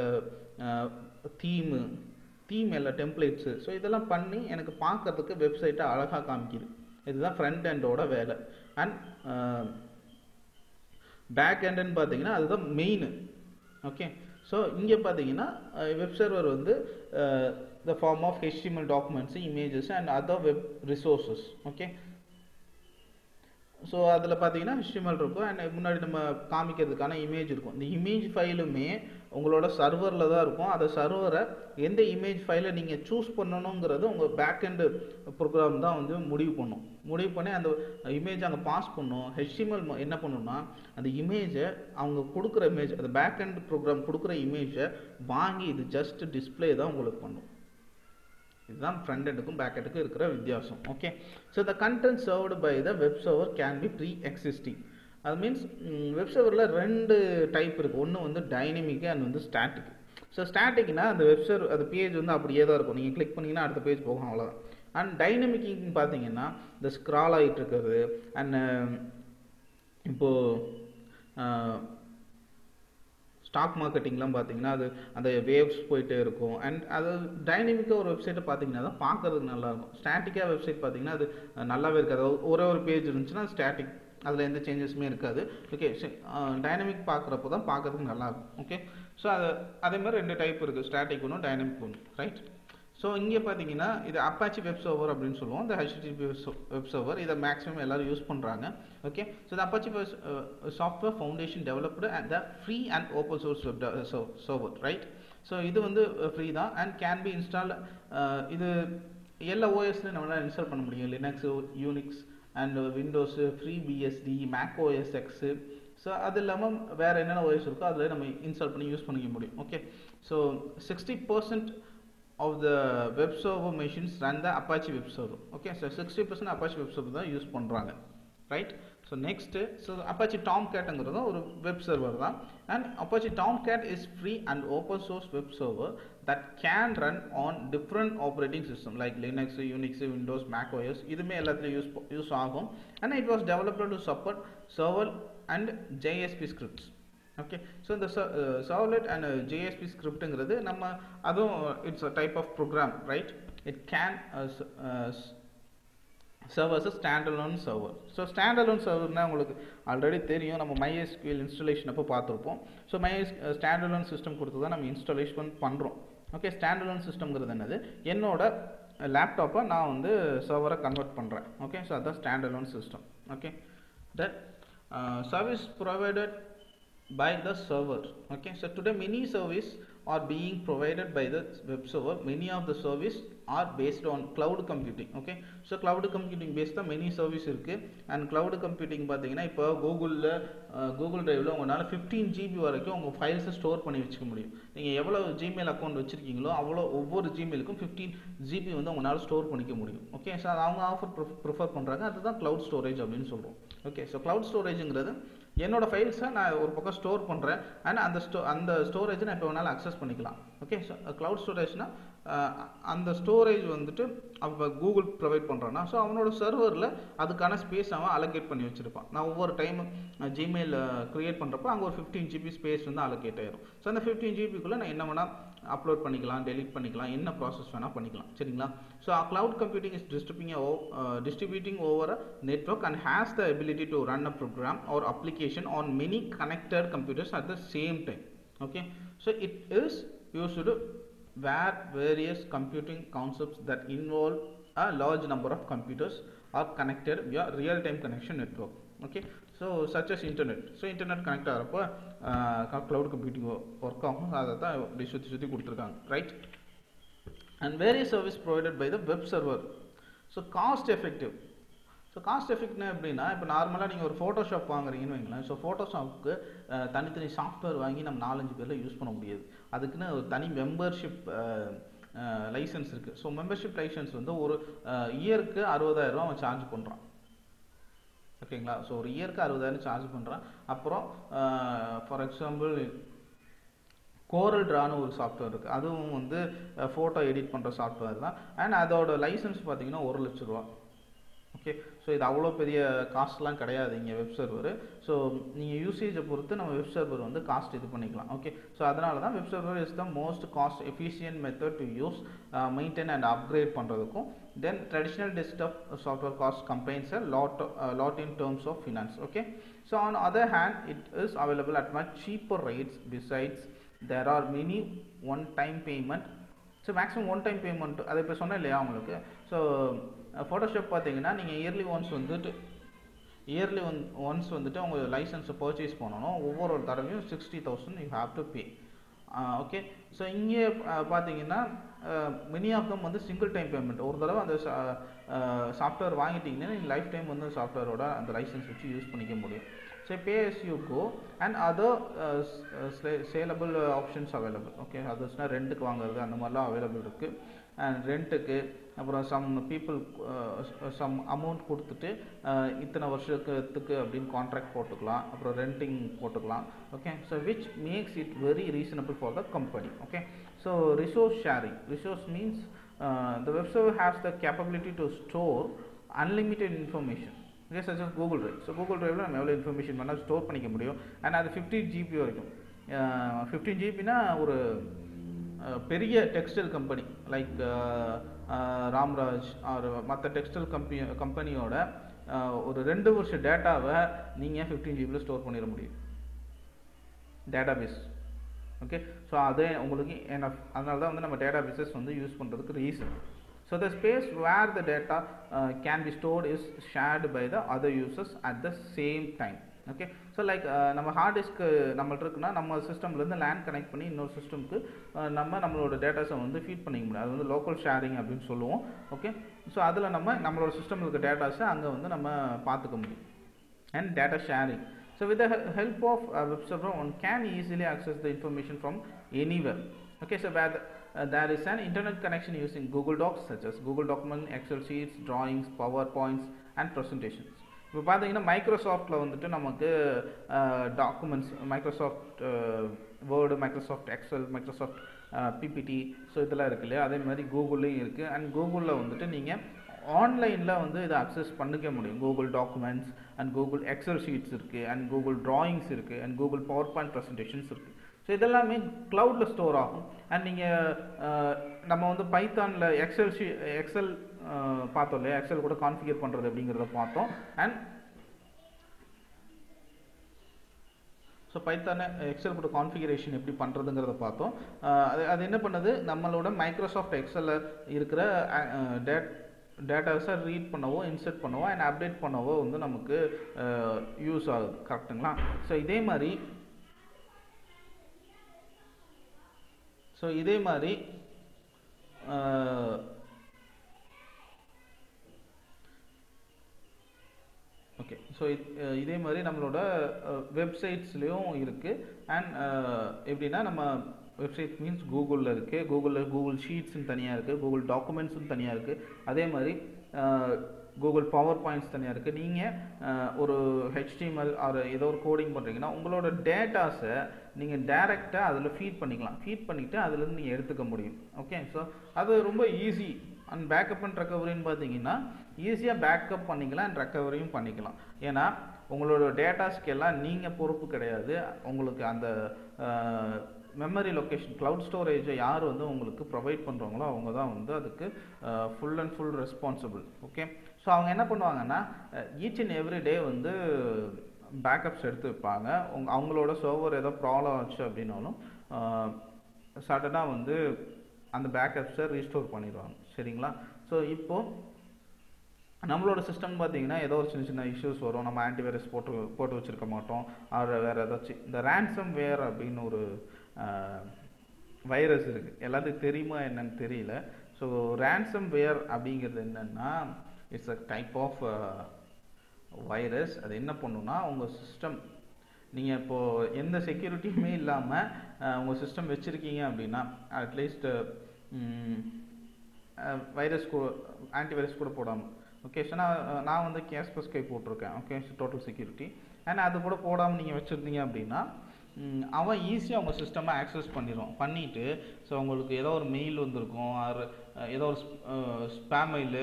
தீம் எல்லாம் டெம்ப்ளேட்ஸு. ஸோ இதெல்லாம் பண்ணி எனக்கு பார்க்குறதுக்கு வெப்சைட்டை அழகாக காமிக்குது. இதுதான் ஃப்ரண்ட் எண்டோட வேலை. அண்ட் பேக் எண்டுன்னு பார்த்தீங்கன்னா அதுதான் மெயின். ஓகே. ஸோ இங்கே பார்த்தீங்கன்னா வெப் சர்வர் வந்து the form of HTML documents, images and other web resources. Okay. So அதில் பார்த்தீங்கன்னா HTML இருக்கும் அண்ட் முன்னாடி நம்ம காமிக்கிறதுக்கான இமேஜ் இருக்கும். இந்த இமேஜ் ஃபைலுமே உங்களோட சர்வரில் தான் இருக்கும். அந்த சர்வரை எந்த இமேஜ் ஃபைலை நீங்கள் சூஸ் பண்ணணுங்கிறது உங்கள் பேக் எண்டு ப்ரோக்ராம் தான் வந்து முடிவு பண்ணி அந்த இமேஜ் அங்கே பாஸ் பண்ணும். HTML என்ன பண்ணுன்னா அந்த இமேஜை அவங்க கொடுக்குற இமேஜ், அந்த பேக் எண்டு ப்ரோக்ராம் கொடுக்குற இமேஜை வாங்கி இது ஜஸ்ட் டிஸ்பிளே தான் உங்களுக்கு பண்ணும். இதுதான் ஃப்ரண்ட் எண்டுக்கும் பேக் எண்டுக்கும் இருக்கிற வித்தியாசம். Okay. So the content served by the web server can be pre existing. அது மீன்ஸ் வெப் சர்வரில் 2 டைப் இருக்குது. ஒன்று வந்து டைனமிக் அண்ட் வந்து ஸ்டாட்டிக். ஸோ ஸ்டாட்டிக்னா அந்த வெப் சர்வர் அந்த பேஜ் வந்து அப்படியே தான் இருக்கும், நீங்கள் கிளிக் பண்ணிங்கன்னா அடுத்த பேஜ் போகும், அவ்வளோதான். அண்ட் டைனமிக்னு பார்த்தீங்கன்னா இந்த ஸ்க்ரால் ஆகிட்டு இருக்கிறது அண்ட் இப்போது ஸ்டாக் மார்க்கெட்டிங்லாம் பார்த்தீங்கன்னா அது அந்த வேவ்ஸ் போயிட்டே இருக்கும். அண்ட் அது டைனமிக்காக ஒரு வெப்சைட்டை பார்த்தீங்கன்னா தான் பார்க்கறதுக்கு நல்லாயிருக்கும். ஸ்டாட்டிக்காக வெப்சைட் பார்த்தீங்கன்னா அது நல்லாவே இருக்காது. ஒரு பேஜ் இருந்துச்சுன்னா ஸ்டாட்டிக், அதில் எந்த சேஞ்சஸுமே இருக்காது. ஓகே. டைனமிக் பார்க்குறப்போ தான் பார்க்கறதுக்கு நல்லாயிருக்கும். ஓகே. ஸோ அதே மாதிரி 2 டைப் இருக்குது, ஸ்டாட்டிக் ஒன்று, டைனமிக் ஒன்று. ரைட். ஸோ இங்கே பார்த்தீங்கன்னா இது அப்பாச்சி வெப் சர்வர் அப்படின்னு சொல்லுவோம். இந்த HTTP வெப் சர்வர் இதை மேக்ஸிமம் எல்லோரும் யூஸ் பண்ணுறாங்க. ஓகே. ஸோ இந்த Apache software foundation developed and the free and open source web server. Right. So இது வந்து ஃப்ரீ தான் அண்ட் கேன் பி இன்ஸ்டால். இது எல்லா ஓஎஸ்லையும் நம்மளால் இன்ஸ்டால் பண்ண முடியும். Linux, Unix and Windows, free BSD, Mac OS X. So அது இல்லாமல் வேறு என்னென்ன OS இருக்கோ அதில் நம்ம இன்ஸ்டால் பண்ணி யூஸ் பண்ணிக்க முடியும். Okay. So 60% of the web server machines run the Apache Web Server. Okay. So 60% Apache Web Server தான் யூஸ் பண்ணுறாங்க. ரைட். ஸோ நெக்ஸ்ட்டு Apache Tomcat-ங்கிறது ஒரு வெப் சர்வர் தான். And Apache Tomcat is free and open source web server that can run on different operating systems like Linux, Unix, Windows, Mac OS. இதுமே எல்லாத்துலேயும் யூஸ் ஆகும். and it was developed to support server and JSP scripts. Okay. So இந்த சர்வ்லெட் அண்ட் JSP ஸ்கிரிப்ட்டுங்கிறது நம்ம அதுவும் it's a type of program. Right. It can serve as a standalone server. So standalone சர்வர்னால் உங்களுக்கு ஆல்ரெடி தெரியும், நம்ம MySQL இன்ஸ்டாலேஷன் அப்போ பார்த்துருப்போம். ஸோ ஸ்டாண்டலோன் சிஸ்டம் கொடுத்து தான் நம்ம இன்ஸ்டாலேஷன் பண்ணுறோம். ஓகே, ஸ்டாண்டலோன் சிஸ்டம்ங்கிறது என்னது, என்னோட லேப்டாப்பை நான் வந்து சர்வரை கன்வெர்ட் பண்ணுறேன். ஓகே, ஸோ அதுதான் standalone system. Okay, that service provided by the server. Okay, so today many service are being provided by the web server. Many of the service are based on cloud computing. Okay, so cloud computing based the many service இருக்கு. and cloud computing பார்த்தீங்கன்னா இப்போ கூகுள் டிரைவில் உங்களால் 15 GB வரைக்கும் உங்கள் ஃபைல்ஸை ஸ்டோர் பண்ணி வச்சுக்க முடியும். நீங்கள் எவ்வளோ ஜிமெயில் அக்கௌண்ட் வச்சுருக்கீங்களோ அவ்வளோ ஒவ்வொரு ஜிமெயிலுக்கும் 15 GB வந்து உங்களால் ஸ்டோர் பண்ணிக்க முடியும். ஓகே, ஸோ அவங்க ஆஃபர் ப்ரிஃபர் பண்ணுறாங்க, அதுதான் க்ளவுட் ஸ்டோரேஜ் அப்படின்னு சொல்கிறோம். ஓகே, ஸோ க்ளவுட் ஸ்டோரேஜுங்கிறது என்னோட ஃபைல்ஸை நான் ஒரு பக்கம் ஸ்டோர் பண்ணுறேன், அண்ட் அந்த ஸ்டோரேஜை நான் இப்போ வேணாலும் அக்சஸ் பண்ணிக்கலாம். ஓகே, ஸோ க்ளவுட் ஸ்டோரேஜ்னா அந்த ஸ்டோரேஜ் வந்துட்டு அப்போ கூகுள் ப்ரொவைட் பண்ணுறான்னா, ஸோ அவனோட சர்வரில் அதுக்கான ஸ்பேஸ் அவன் அலோகேட் பண்ணி வச்சுருப்பான். நான் ஒவ்வொரு டைம் ஜிமெயில் க்ரியேட் பண்ணுறப்போ அங்கே ஒரு 15 GB ஸ்பேஸ் வந்து அலோகேட் ஆயிரும். ஸோ அந்த 15 GBக்குள்ளே நான் என்ன வேணால் அப்லோட் பண்ணிக்கலாம், டெலிட் பண்ணிக்கலாம், என்ன ப்ராசஸ் வேணால் பண்ணிக்கலாம். சரிங்களா? So cloud computing is distributing over a network and has the ability to run a program or application on many connected computers at the same time. Okay, so it is used to where various computing concepts that involve a large number of computers are connected via real-time connection network. Okay, so such as internet. So internet connect ஆகிறப்போ cloud computing work ஆகும். அதை தான் இப்படி சுற்றி கொடுத்துருக்காங்க, right? and various service provided by the web server. so cost effective. So cost எஃபெக்ட்னா எப்படின்னா, இப்போ நார்மலாக நீங்கள் ஒரு ஃபோட்டோஷாப் வாங்குறீங்கன்னு வைங்களேன். ஸோ ஃபோட்டோஷாப்புக்கு தனித்தனி சாஃப்ட்வேர் வாங்கி நம்ம 4-5 பேரில் யூஸ் பண்ண முடியாது. அதுக்குன்னு ஒரு தனி மெம்பர்ஷிப் லைசன்ஸ் இருக்குது. ஸோ மெம்பர்ஷிப் லைசன்ஸ் வந்து ஒரு இயருக்கு 60,000 அவன் சார்ஜ் பண்ணுறான். ஓகேங்களா? ஸோ ஒரு இயருக்கு 60,000 சார்ஜ் பண்ணுறான். அப்புறம் ஃபார் எக்ஸாம்பிள் கோரல் ட்ரான்னு ஒரு சாஃப்ட்வேர் இருக்குது, அதுவும் வந்து ஃபோட்டோ எடிட் பண்ணுற சாஃப்ட்வேர் தான். அண்ட் அதோட லைசன்ஸ் பார்த்தீங்கன்னா 1,00,000 ரூபா. ஓகே, ஸோ இது அவ்வளோ பெரிய காஸ்ட்லாம் கிடையாது இங்கே வெப் சர்வர். ஸோ நீங்கள் யூசேஜை பொறுத்து நம்ம வெப் சர்வர் வந்து காஸ்ட் இது பண்ணிக்கலாம். ஓகே, ஸோ அதனால தான் web server is the most cost efficient method to use, maintain and upgrade பண்ணுறதுக்கும். Then traditional desktop software cost combines a lot in terms of finance. Okay, so on other hand it is available at much cheaper rates. Besides there are many one time payment. So maximum one time payment, அதை இப்போ சொன்னேன் இல்லையா உங்களுக்கு. ஸோ ஃபோட்டோஷாப் பார்த்தீங்கன்னா நீங்கள் இயர்லி ஒன்ஸ் வந்துட்டு உங்கள் லைசன்ஸை பர்ச்சேஸ் பண்ணணும். ஒவ்வொரு தடவையும் 60,000 you have to pay. Okay, so இங்கே பார்த்தீங்கன்னா மெனி ஆஃப் தம் வந்து சிங்கிள் டைம் பேமெண்ட். ஒரு தடவை அந்த சாஃப்ட்வேர் வாங்கிட்டீங்கன்னா நீங்கள் லைஃப் டைம் வந்து சாஃப்ட்வேரோட அந்த லைசன்ஸ் வச்சு யூஸ் பண்ணிக்க முடியும். So pay as you go and other saleable options available. Okay, othersனா ரெண்டுக்கு வாங்குறது அந்த மாதிரிலாம் அவைலபிள் இருக்குது. அண்ட் ரெண்ட்டுக்கு அப்புறம் சம் பீப்புள் சம் அமௌண்ட் கொடுத்துட்டு இத்தனை வருஷத்துக்கு அப்படின்னு கான்ட்ராக்ட் போட்டுக்கலாம், அப்புறம் ரெண்டிங் போட்டுக்கலாம். Okay, so which makes it very reasonable for the company. Okay, so resource sharing. Resource means the web server has the capability to store unlimited information. Okay, such as Google Drive. So Google Drive நம்ம எவ்வளோ இன்ஃபர்மேஷன் பண்ணால் ஸ்டோர் பண்ணிக்க முடியும். அண்ட் அது 15 GB வரைக்கும். 15 GBனா ஒரு பெரிய textile company like Ramraj or மற்ற டெக்ஸ்டைல் கம்பெனியோட ஒரு 2 வருஷ டேட்டாவை நீங்கள் 15 GB ஸ்டோர் பண்ணிட முடியும், டேட்டாபேஸ். ஓகே, ஸோ அதே உங்களுக்கு அதனால தான் வந்து நம்ம டேட்டாபேஸஸ் வந்து யூஸ் பண்ணுறதுக்கு reason. So the space where the data can be stored is shared by the other users at the same time. Okay, so like நம்ம ஹார்ட் டிஸ்க் நம்மள்ட்ட இருக்குன்னா நம்ம சிஸ்டம்லேருந்து லேண்ட் கனெக்ட் பண்ணி இன்னொரு சிஸ்டம்க்கு நம்மளோட டேட்டாஸை வந்து ஃபீட் பண்ணிக்க முடியும். அது வந்து லோக்கல் ஷேரிங் அப்படின்னு சொல்லுவோம். ஓகே, ஸோ அதில் நம்மளோட சிஸ்டமில் இருக்க டேட்டாஸை அங்கே வந்து நம்ம பார்த்துக்க முடியும். And data sharing. So with the help of a web server one can easily access the information from anywhere. Okay, so there is an internet connection using Google Docs such as Google Documents, Excel sheets, drawings, PowerPoints and presentations. இப்போ பார்த்தீங்கன்னா மைக்ரோசாஃப்ட்டில் வந்துட்டு நமக்கு documents, Microsoft Word, Microsoft Excel, Microsoft PPT, so இதெல்லாம் இருக்கு இல்லையா, அதே மாதிரி கூகுள்லேயும் இருக்குது. அண்ட் கூகுளில் வந்துட்டு நீங்கள் ஆன்லைனில் வந்து இதை அக்சஸ் பண்ணிக்க முடியும். Google documents and Google Excel sheets இருக்குது, அண்ட் கூகுள் ட்ராயிங்ஸ் இருக்குது, and Google PowerPoint presentations இருக்குது. ஸோ இதெல்லாமே க்ளவுடில் ஸ்டோர் ஆகும். அண்ட் நீங்கள் நம்ம வந்து பைத்தானில் எக்ஸல் பார்த்தோம் இல்லையா, எக்ஸல் கூட கான்ஃபிகர் பண்ணுறது அப்படிங்கிறத பார்த்தோம். அண்ட் ஸோ பைத்தானை எக்ஸல் கூட கான்ஃபிகரேஷன் எப்படி பண்ணுறதுங்கிறத பார்த்தோம். அது என்ன பண்ணுது, நம்மளோட மைக்ரோசாஃப்ட் எக்ஸலில் இருக்கிற டேட்டாஸை ரீட் பண்ணவோ இன்சர்ட் பண்ணவோ அண்ட் அப்டேட் பண்ணவோ வந்து நமக்கு யூஸ் ஆகுது. கரெக்டுங்களா? ஸோ இதே மாதிரி ஓகே. ஸோ இதே மாதிரி நம்மளோட வெப்சைட்ஸ்லேயும் இருக்குது. அண்ட் எப்படின்னா நம்ம வெப்சைட் மீன்ஸ் கூகுளில் இருக்குது, கூகுள் ஷீட்ஸ்னு தனியாக இருக்குது, கூகுள் டாக்குமெண்ட்ஸும் தனியாக இருக்குது, அதே மாதிரி கூகுள் பவர் பாயிண்ட்ஸ் தனியாக இருக்குது. நீங்கள் ஒரு HTML ஆர் ஏதோ ஒரு கோடிங் பண்ணுறீங்கன்னா உங்களோட டேட்டாஸை நீங்கள் டைரெக்டாக அதில் ஃபீட் பண்ணிக்கலாம். ஃபீட் பண்ணிவிட்டு அதுலேருந்து நீங்கள் எடுத்துக்க முடியும். ஓகே. ஸோ அது ரொம்ப ஈஸி. அண்ட் பேக்கப் அண்ட் ரெக்கவரின்னு பார்த்தீங்கன்னா ஈஸியாக பேக்கப் பண்ணிக்கலாம் அண்ட் ரெக்கவரியும் பண்ணிக்கலாம். ஏன்னா உங்களோட டேட்டாஸ்க்கு எல்லாம் நீங்கள் பொறுப்பு கிடையாது. உங்களுக்கு அந்த மெமரி லொக்கேஷன் க்ளவுட் ஸ்டோரேஜை யார் வந்து உங்களுக்கு ப்ரொவைட் பண்ணுறாங்களோ அவங்க தான் வந்து அதுக்கு full and full responsible. Okay. So அவங்க என்ன பண்ணுவாங்கன்னா ஈச் அண்ட் எவ்ரி டே வந்து பேக்கப்ஸ் எடுத்து வைப்பாங்க. அவங்களோட சர்வர் ஏதோ ப்ராப்ளம் ஆச்சு அப்படின்னாலும் சடனாக வந்து அந்த பேக்கப்ஸை ரீஸ்டோர் பண்ணிடுவாங்க. சரிங்களா? ஸோ இப்போது நம்மளோட சிஸ்டம் பார்த்தீங்கன்னா ஏதோ ஒரு சின்ன சின்ன இஷ்யூஸ் வரும். நம்ம ஆன்டிவைரஸ் போட்டு வச்சுருக்க மாட்டோம். அது வேறு ஏதாச்சும் இந்த ரேன்சம் வேர் அப்படின்னு ஒரு வைரஸ் இருக்குது. எல்லாத்துக்கும் தெரியுமா என்னன்னு தெரியல. ஸோ ரேன்சம் வேர் அப்படிங்கிறது என்னென்னா it's a type of virus. அது என்ன பண்ணுன்னா உங்கள் சிஸ்டம் நீங்கள் இப்போது எந்த செக்யூரிட்டியுமே இல்லாமல் உங்கள் சிஸ்டம் வச்சுருக்கீங்க அப்படின்னா அட்லீஸ்ட் ஆன்டிவைரஸ் கூட போடாமல். ஓகே. ஸோ நான் வந்து கேஸ்பஸ்கை போட்டிருக்கேன். Okay. So total security. And அது கூட போடாமல் நீங்கள் வச்சுருந்தீங்க அப்படின்னா அவன் ஈஸியாக உங்கள் சிஸ்டமை ஆக்சஸ் பண்ணிவிட்டு ஸோ உங்களுக்கு ஏதோ ஒரு மெயில் வந்திருக்கும், ஆர் ஏதோ ஒரு ஸ்பேம் மெயிலு,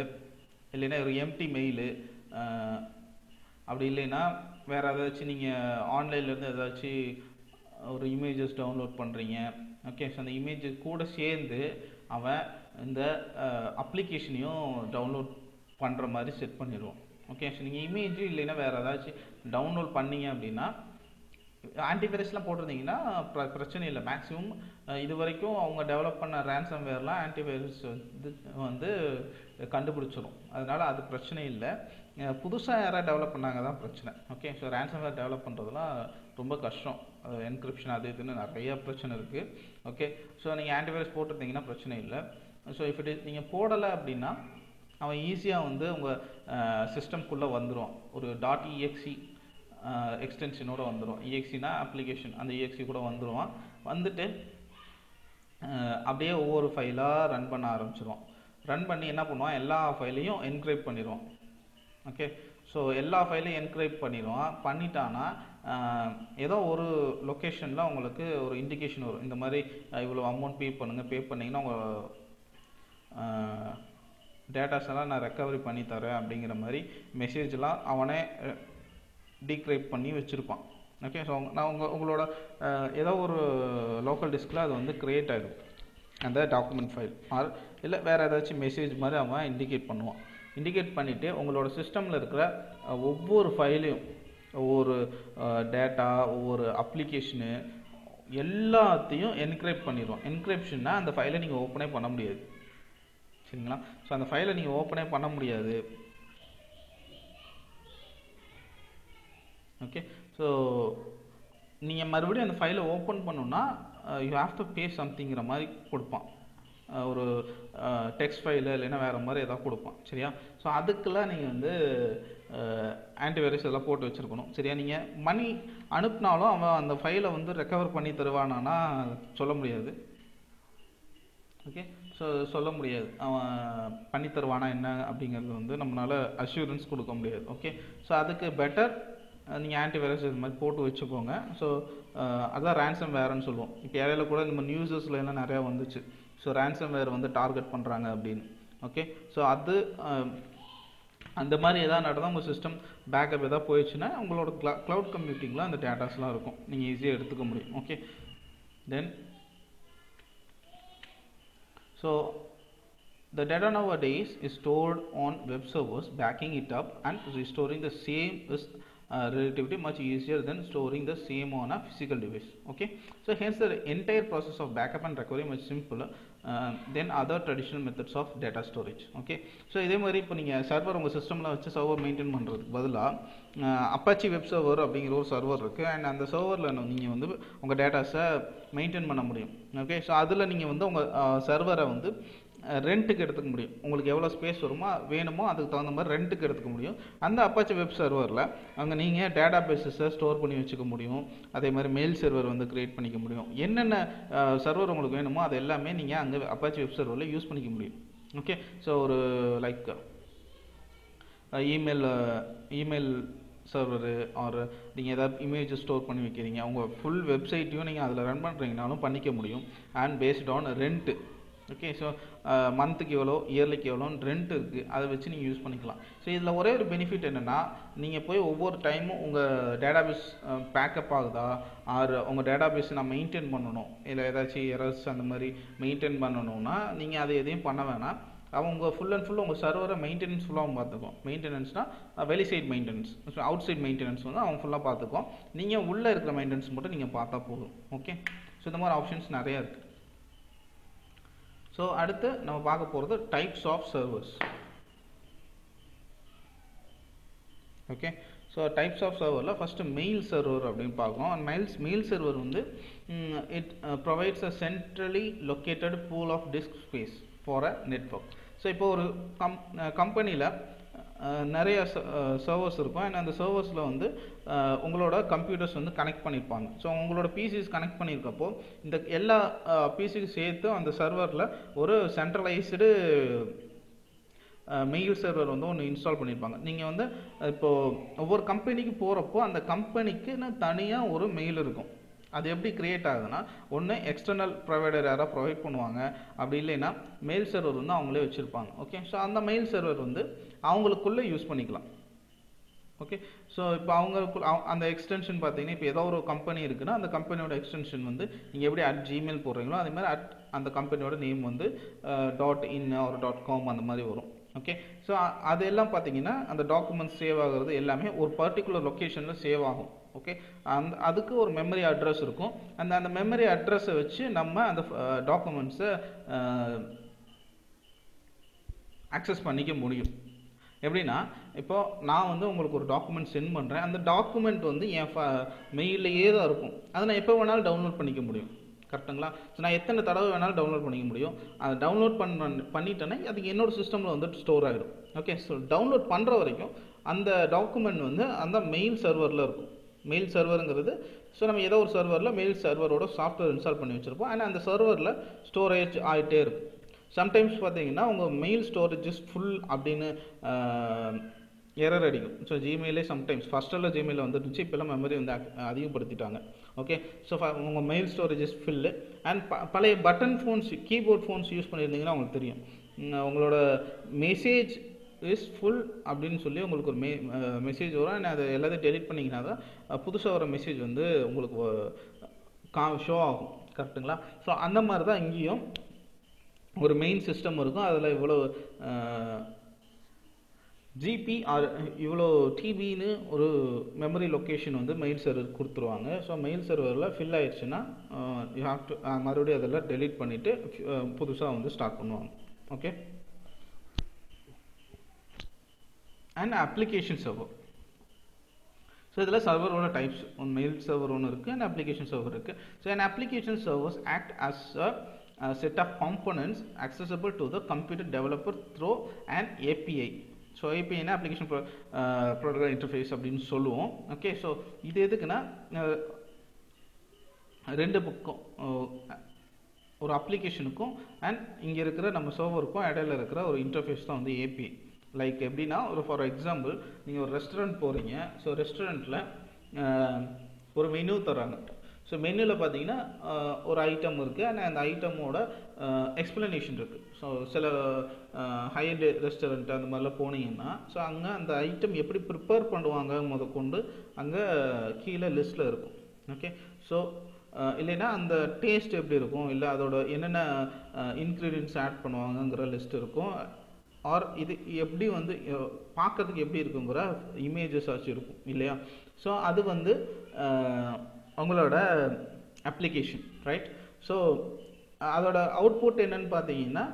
இல்லைன்னா ஒரு எம்டி மெயிலு, அப்படி இல்லைன்னா வேறு ஏதாச்சும் நீங்கள் ஆன்லைன்லேருந்து ஏதாச்சும் ஒரு இமேஜஸ் டவுன்லோட் பண்ணுறீங்க. ஓகே. ஸோ அந்த இமேஜ் கூட சேர்ந்து அவன் இந்த அப்ளிகேஷனையும் டவுன்லோட் பண்ணுற மாதிரி செட் பண்ணிடுவோம். ஓகே. ஸோ நீங்கள் இமேஜ் இல்லைன்னா வேறு ஏதாச்சும் டவுன்லோட் பண்ணீங்க அப்படின்னா ஆன்டிவைரஸ்லாம் போட்டிருந்தீங்கன்னா பிரச்சனை இல்லை. மேக்ஸிமம் இது வரைக்கும் அவங்க டெவலப் பண்ண ரேன்சம் வேர்லாம் ஆன்டிவைரஸ் வந்து கண்டுபிடிச்சிடும். அதனால் அது பிரச்சனை இல்லை. புதுசாக யாராவது டெவலப் பண்ணாங்க தான் பிரச்சனை. ஓகே. ஸோ ரேன்சம் வேர் டெவலப் பண்ணுறதுலாம் ரொம்ப கஷ்டம். என்கிரிப்ஷன் அது இதுன்னு நிறையா பிரச்சனை இருக்குது. ஓகே. ஸோ நீங்கள் ஆன்டிவைரஸ் போட்டிருந்தீங்கன்னா பிரச்சனை இல்லை. ஸோ இஃப் நீங்கள் போடலை அப்படின்னா அவன் ஈஸியாக வந்து உங்கள் சிஸ்டம்குள்ளே வந்துடும். ஒரு .exe எக்ஸ்டென்ஷனோட வந்துடும். EXEனா அப்ளிகேஷன், அந்த EXE கூட வந்துடுவான். வந்துட்டு அப்படியே ஒவ்வொரு ஃபைலாக ரன் பண்ண ஆரம்பிச்சிடுவான். ரன் பண்ணி என்ன பண்ணுவான், எல்லா ஃபைலையும் என்கிரிப்ட் பண்ணிடுவான். ஓகே. ஸோ எல்லா ஃபைலையும் என்கிரிப்ட் பண்ணிட்டான்னா ஏதோ ஒரு லொக்கேஷனில் உங்களுக்கு ஒரு இண்டிகேஷன் வரும். இந்த மாதிரி இவ்வளோ அமௌண்ட் பே பண்ணிங்கன்னா உங்கள் டேட்டாஸ் எல்லாம் நான் ரெக்கவரி பண்ணி தரேன் அப்படிங்கிற மாதிரி மெசேஜ்லாம் அவனே டீக்ரைப் பண்ணி வச்சுருப்பான். ஓகே. ஸோ உங்களோட ஏதோ ஒரு லோக்கல் டிஸ்கில் அது வந்து க்ரியேட் ஆகிடும் அந்த டாக்குமெண்ட் ஃபைல், ஆர் இல்லை வேறு ஏதாச்சும் மெசேஜ் மாதிரி அவன் இண்டிகேட் பண்ணுவான். இண்டிகேட் பண்ணிவிட்டு உங்களோட சிஸ்டமில் இருக்கிற ஒவ்வொரு ஃபைலையும், ஒவ்வொரு டேட்டா, ஒவ்வொரு அப்ளிகேஷனு எல்லாத்தையும் என்கிரிப்ட் பண்ணிடுவோம். என்கிரிப்ஷன்னா அந்த ஃபைலை நீங்கள் ஓப்பனே பண்ண முடியாது. சரிங்களா? ஸோ அந்த ஃபைலை நீங்கள் ஓப்பனே பண்ண முடியாது. ஓகே. ஸோ நீங்கள் மறுபடியும் அந்த ஃபைலை ஓப்பன் பண்ணணுன்னா யூ ஹாவ் டு பே சம்திங்கிற மாதிரி கொடுப்பான். ஒரு டெக்ஸ்ட் ஃபைலு இல்லைன்னா வேறு மாதிரி எதாவது கொடுப்பான். சரியா? ஸோ அதுக்கெல்லாம் நீங்கள் வந்து ஆன்டிவைரஸ் இதெல்லாம் போட்டு வச்சுருக்கணும். சரியா? நீங்கள் மணி அனுப்புனாலும் அவன் அந்த ஃபைலை வந்து ரெக்கவர் பண்ணி தருவானான்னா சொல்ல முடியாது. ஓகே. ஸோ சொல்ல முடியாது. அவன் பண்ணி தருவானா என்ன அப்படிங்கிறது வந்து நம்மளால் அஷ்யூரன்ஸ் கொடுக்க முடியாது. ஓகே. ஸோ அதுக்கு பெட்டர் நீங்கள் ஆன்டிவைரஸ் இது மாதிரி போட்டு வச்சுக்கோங்க. ஸோ அதான் ரேன்சம் வேர்னு சொல்லுவோம். இப்போ இடையில கூட நம்ம நியூஸஸில் எல்லாம் நிறையா வந்துச்சு. ஸோ ரேன்சம் வேர் வந்து டார்கெட் பண்ணுறாங்க அப்படின்னு. ஓகே. ஸோ அது அந்த மாதிரி எதாவது நடந்தால் உங்கள் சிஸ்டம் பேக்கப் எதாவது போயிடுச்சுன்னா உங்களோட க்ளவுட் கம்ப்யூட்டிங்கில் அந்த டேட்டாஸ்லாம் இருக்கும், நீங்கள் ஈஸியாக எடுத்துக்க முடியும். Okay. Then so the data nowadays is stored on web servers, backing it up and restoring the same is relatively much easier than storing the same on a physical device. Okay, so hence the entire process of backup and recovery much simpler than other traditional methods of data storage. Okay, so இதே மாதிரி இப்போ நீங்கள் சர்வர் உங்கள் சிஸ்டமில் வச்சு சர்வர் மெயின்டைன் பண்ணுறதுக்கு பதிலாக அப்பாச்சி வெப் சர்வர் அப்படிங்கிற ஒரு சர்வர் இருக்குது. அண்ட் அந்த சர்வரில் நீங்கள் வந்து உங்கள் டேட்டாஸை மெயின்டைன் பண்ண முடியும். ஓகே, ஸோ அதில் நீங்கள் வந்து உங்கள் சர்வரை வந்து ரெண்ட்டுக்கு எடுத்துக்க முடியும். உங்களுக்கு எவ்வளோ ஸ்பேஸ் வேணுமோ அதுக்கு தகுந்த மாதிரி ரெண்ட்டுக்கு எடுத்துக்க முடியும். அந்த அப்பாச்சி வெப் சர்வரில் அங்கே நீங்கள் டேட்டா பேஸஸை ஸ்டோர் பண்ணி வச்சுக்க முடியும். அதே மாதிரி மெயில் சர்வர் வந்து க்ரியேட் பண்ணிக்க முடியும். என்னென்ன சர்வர் உங்களுக்கு வேணுமோ அது எல்லாமே நீங்கள் அங்கே அப்பாச்சி வெப் சர்வரில் யூஸ் பண்ணிக்க முடியும். ஓகே, ஸோ ஒரு லைக் இமெயில் சர்வரு ஆர் நீங்கள் ஏதாவது இமேஜஸ் ஸ்டோர் பண்ணி வைக்கிறீங்க, உங்கள் ஃபுல் வெப்சைட்டையும் நீங்கள் அதில் ரன் பண்ணுறீங்கனாலும் பண்ணிக்க முடியும். And based on rent. Okay, so மந்த்துக்கு எவ்வளோ, இயர்லிக்கு எவ்வளோன்னு ரெண்ட் இருக்குது, அதை வச்சு நீங்கள் யூஸ் பண்ணிக்கலாம். ஸோ இதில் ஒரே ஒரு பெனிஃபிட் என்னென்னா, நீங்கள் போய் ஒவ்வொரு டைமும் உங்கள் டேட்டாபேஸ் பேக்கப் ஆகுதா ஆர் உங்கள் டேட்டாபேஸை நான் மெயின்டைன் பண்ணணும், இல்லை ஏதாச்சும் எரர்ஸ் அந்த மாதிரி மெயின்டைன் பண்ணணும்னா நீங்கள் அதை எதையும் பண்ண வேணாம். அவங்க ஃபுல் அண்ட் ஃபுல் உங்கள் சர்வரை மெயின்டெனன்ஸ் ஃபுல்லாக பார்த்துக்கும். மெயின்டெனன்ஸ்னால் வெளி side maintenance, outside maintenance வந்து அவங்க ஃபுல்லாக பார்த்துக்கும். நீங்கள் உள்ளே இருக்கிற மெயின்டெனன்ஸ் மட்டும் நீங்கள் பார்த்தா போதும். ஓகே, ஸோ இந்த மாதிரி ஆப்ஷன்ஸ் நிறையா இருக்குது. ஸோ அடுத்து நம்ம பார்க்க போகிறது types of servers. Okay, so types of சர்வரில் ஃபஸ்ட்டு மெயில் சர்வர் அப்படின்னு பார்க்குறோம். மெயில் சர்வர் வந்து it provides a centrally located pool of disk space for a network. So இப்போ ஒரு கம்பெனியில் நிறைய சர்வர்ஸ் இருக்கும். அண்ட் அந்த சர்வர்ஸில் வந்து உங்களோட கம்ப்யூட்டர்ஸ் வந்து கனெக்ட் பண்ணியிருப்பாங்க. ஸோ உங்களோட பிசிஸ் கனெக்ட் பண்ணியிருக்கப்போ இந்த எல்லா பிசிக்கு சேர்த்து அந்த சர்வரில் ஒரு சென்ட்ரலைஸ்டு மெயில் சர்வர் வந்து ஒன்று இன்ஸ்டால் பண்ணியிருப்பாங்க. நீங்கள் வந்து இப்போது ஒவ்வொரு கம்பெனிக்கு போகிறப்போ அந்த கம்பெனிக்குன்னு தனியாக ஒரு மெயில் இருக்கும். அது எப்படி கிரியேட் ஆகுதுன்னா, ஒன்று எக்ஸ்டர்னல் ப்ரொவைடர் யாராவது ப்ரொவைட் பண்ணுவாங்க, அப்படி இல்லைன்னா மெயில் சர்வர் வந்து அவங்களே வச்சுருப்பாங்க. ஓகே, ஸோ அந்த மெயில் சர்வர் வந்து அவங்களுக்குள்ளே யூஸ் பண்ணிக்கலாம். ஓகே, ஸோ இப்போ அவங்களுக்கு அந்த எக்ஸ்டென்ஷன் பார்த்தீங்கன்னா, இப்போ ஏதோ ஒரு கம்பெனி இருக்குன்னா அந்த கம்பெனியோட எக்ஸ்டென்ஷன் வந்து நீங்கள் எப்படி @gmail போடுறீங்களோ அதே மாதிரி அந்த கம்பெனியோட நேம் வந்து .in ஒரு .com அந்த மாதிரி வரும். ஓகே, ஸோ அதெல்லாம் பார்த்தீங்கன்னா அந்த டாக்குமெண்ட்ஸ் சேவ் ஆகிறது எல்லாமே ஒரு பர்டிகுலர் லொக்கேஷனில் சேவ் ஆகும். ஓகே, அதுக்கு ஒரு மெமரி அட்ரஸ் இருக்கும். அந்த மெமரி அட்ரஸை வச்சு நம்ம அந்த டாக்குமெண்ட்ஸை ஆக்சஸ் பண்ணிக்க முடியும். எப்படின்னா, இப்போ நான் வந்து உங்களுக்கு ஒரு டாக்குமெண்ட் சென்ட் பண்ணுறேன். அந்த டாக்குமெண்ட் வந்து என் மெயிலேயே தான் இருக்கும். அதை நான் எப்போ வேணாலும் டவுன்லோட் பண்ணிக்க முடியும். கரெக்டுங்களா? ஸோ நான் எத்தனை தடவை வேணாலும் டவுன்லோட் பண்ணிக்க முடியும். அதை டவுன்லோட் பண்ணிட்டேன்னா அதுக்கு என்னோட சிஸ்டமில் வந்துட்டு ஸ்டோர் ஆகிடும். ஓகே, ஸோ டவுன்லோட் பண்ணுற வரைக்கும் அந்த டாக்குமெண்ட் வந்து அந்த மெயில் சர்வரில் இருக்கும். மெயில் சர்வருங்கிறது ஸோ நம்ம ஏதோ ஒரு சர்வரில் மெயில் சர்வரோட சாஃப்ட்வேர் இன்ஸ்டால் பண்ணி வச்சுருப்போம். ஆனால் அந்த சர்வரில் ஸ்டோரேஜ் ஆகிட்டே இருக்கும். சம்டைம்ஸ் பார்த்தீங்கன்னா உங்கள் மெயில் ஸ்டோரேஜ் இஸ் ஃபுல் அப்படின்னு எரர் அடிக்கும். ஸோ ஜிமெயிலே சம்டைம்ஸ் ஃபஸ்ட்டெல்லாம் ஜிமெயிலில் வந்துருந்துச்சு, இப்போல்லாம் மெமரி வந்து அதிகப்படுத்திட்டாங்க. ஓகே, ஸோ உங்கள் mail storage is fill. And பழைய button phones, keyboard phones use பண்ணியிருந்தீங்கன்னா உங்களுக்கு தெரியும், உங்களோட மெசேஜ் இஸ் ஃபுல் அப்படின்னு சொல்லி உங்களுக்கு ஒரு மெசேஜ் வரும். அண்ட் அதை எல்லாத்தையும் டெலிட் பண்ணிங்கன்னா தான் புதுசாக வர மெசேஜ் வந்து உங்களுக்கு ஷோ ஆகும். கரெக்டுங்களா? ஸோ அந்த மாதிரி தான் இங்கேயும் ஒரு மெயின் சிஸ்டம் இருக்கும். அதில் இவ்வளோ ஜிபி ஆர் இவ்வளோ டிபின்னு ஒரு மெமரி லொக்கேஷன் வந்து மெயில் சர்வர் கொடுத்துருவாங்க. ஸோ மெயில் சர்வரில் ஃபில் ஆயிடுச்சுன்னா யூ ஹாவ் டு மறுபடியும் அதெல்லாம் டெலீட் பண்ணிவிட்டு புதுசாக வந்து ஸ்டார்ட் பண்ணுவாங்க. Okay, and application server. So இதில் சர்வரோட டைப்ஸ், ஒன் மெயில் சர்வர் ஒன்று இருக்குது அண்ட் அப்ளிகேஷன் சர்வர் இருக்குது. So and application servers act as a set of components accessible to the computer developer through an API. So ஏபிஐனா அப்ளிகேஷன் ப்ரோட்டோகால் இன்டர்ஃபேஸ் அப்படின்னு சொல்லுவோம். ஓகே, ஸோ இது எதுக்குன்னா ரெண்டு பக்கம் ஒரு அப்ளிகேஷனுக்கும் அண்ட் இங்கே இருக்கிற நம்ம சர்வருக்கும் இடையில இருக்கிற ஒரு இன்டர்ஃபேஸ் தான் வந்து ஏபிஐ. லைக் எப்படின்னா, ஒரு ஃபார் எக்ஸாம்பிள் நீங்கள் ஒரு ரெஸ்டாரண்ட் போகிறீங்க. ஸோ ரெஸ்டாரண்ட்டில் ஒரு மெனு தராங்க. ஸோ மெனுவில் பார்த்தீங்கன்னா ஒரு ஐட்டம் இருக்குது அண்ட் அந்த ஐட்டமோட எக்ஸ்ப்ளனேஷன் இருக்குது. ஸோ சில ஹையண்ட் ரெஸ்டாரண்ட் அந்த மாதிரிலாம் போனீங்கன்னா ஸோ அங்கே அந்த ஐட்டம் எப்படி ப்ரிப்பேர் பண்ணுவாங்க முதற்கொண்டு அங்கே கீழே லிஸ்ட்டில் இருக்கும். ஓகே, ஸோ இல்லைன்னா அந்த டேஸ்ட் எப்படி இருக்கும், இல்லை அதோட என்னென்ன இன்க்ரீடியன்ட்ஸ் ஆட் பண்ணுவாங்கங்கிற லிஸ்ட் இருக்கும். ஆர் இது எப்படி வந்து பார்க்கறதுக்கு எப்படி இருக்குங்கிற இமேஜஸ் ஆச்சு இருக்கும் இல்லையா. ஸோ அது வந்து உங்களோட அப்ளிகேஷன் ரைட். ஸோ அதோட அவுட்புட் என்னன்னு பார்த்தீங்கன்னா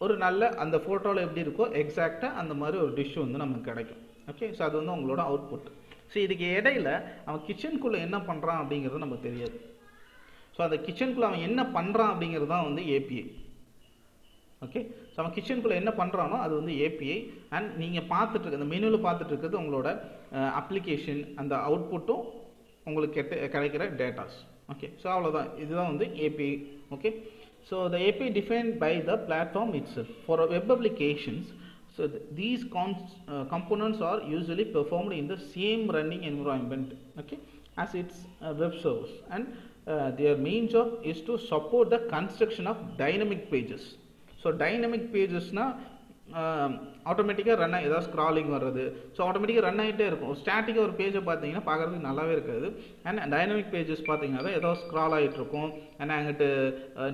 ஒரு நல்ல அந்த ஃபோட்டோவில் எப்படி இருக்கோ எக்ஸாக்டாக அந்த மாதிரி ஒரு டிஷ் வந்து நமக்கு கிடைக்கும். ஓகே, ஸோ அது வந்து உங்களோட அவுட்புட். ஸோ இதுக்கு இடையில அவன் கிச்சனுக்குள்ளே என்ன பண்ணுறான் அப்படிங்கிறது நமக்கு தெரியாது. ஸோ அந்த கிச்சனுக்குள்ளே அவன் என்ன பண்ணுறான் அப்படிங்கிறது தான் வந்து ஏபிஐ. ஓகே, ஸோ அவன் கிச்சனுக்குள்ளே என்ன பண்ணுறானோ அது வந்து ஏபிஐ. அண்ட் நீங்கள் பார்த்துட்டு அந்த மெனுவில் பார்த்துட்டு இருக்கிறது உங்களோட அப்ளிகேஷன், அந்த அவுட்புட்டும் உங்களுக்கு கிடைக்கிற டேட்டாஸ். ஓகே, ஸோ அவ்வளோதான், இதுதான் வந்து API. Okay, so the API defined by the platform itself. For web applications, so these components are usually performed in the same running environment, okay, as its web servers, and their main job is to support the construction of dynamic pages. So dynamic pages na ஆட்டோமேட்டிக்காக ரன் ஆகி ஏதாவது ஸ்க்ராலிங் வர்றது, ஸோ ஆட்டோமேட்டிக்காக ரன் ஆகிட்டே இருக்கும். ஸ்டாட்டிக்காக ஒரு பேஜை பார்த்தீங்கன்னா பார்க்குறதுக்கு நல்லாவே இருக்காது. அண்ட் டைனமிக் பேஜஸ் பார்த்தீங்கன்னா ஏதோ ஸ்க்ரால் ஆகிட்டு இருக்கும், அண்ட் அங்கிட்டு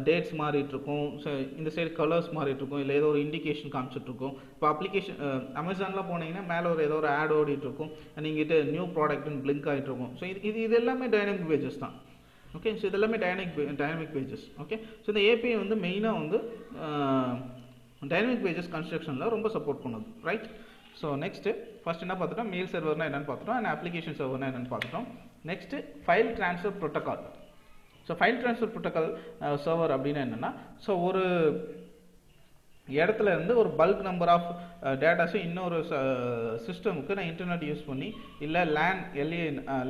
டேட்ஸ் மாறிட்டு இருக்கும், ஸோ இந்த சைடு கலர்ஸ் மாறிட்டு இருக்கும், இல்லை ஏதோ ஒரு இண்டிகேஷன் காமிச்சிட்ருக்கும். இப்போ அப்ளிகேஷன் அமேசானில் போனீங்கன்னா மேலே ஒரு ஏதோ ஒரு ஆட் ஓடிட்டு இருக்கும், அண்ட் இங்கிட்ட நியூ ப்ராடக்ட்னு பிளிங்க் ஆகிட்டு இருக்கும். ஸோ இது எல்லாமே டைனமிக் பேஜஸ் தான். ஓகே, ஸோ இதெல்லாமே டைனமிக் பேஜஸ். ஓகே, ஸோ இந்த ஏபிஐ வந்து மெயினாக வந்து டைனமிக் பேஜஸ் கன்ஸ்ட்ரக்ஷனில் ரொம்ப சப்போர்ட் பண்ணுது ரைட். ஸோ நெக்ஸ்ட்டு ஃபஸ்ட் என்ன பார்த்துட்டோம், மெயில் சர்வர்னா என்னென்னு பார்த்துட்டோம், அண்ட் அப்ளிகேஷன் சர்வர்னா என்னென்னு பார்த்துட்டோம். Next file transfer protocol. So file transfer protocol server அப்படின்னா என்னென்னா, ஸோ ஒரு இடத்துல இருந்து ஒரு பல்க் நம்பர் ஆஃப் டேட்டாஸும் இன்னொரு சிஸ்டமுக்கு நான் இன்டர்நெட் யூஸ் பண்ணி இல்லை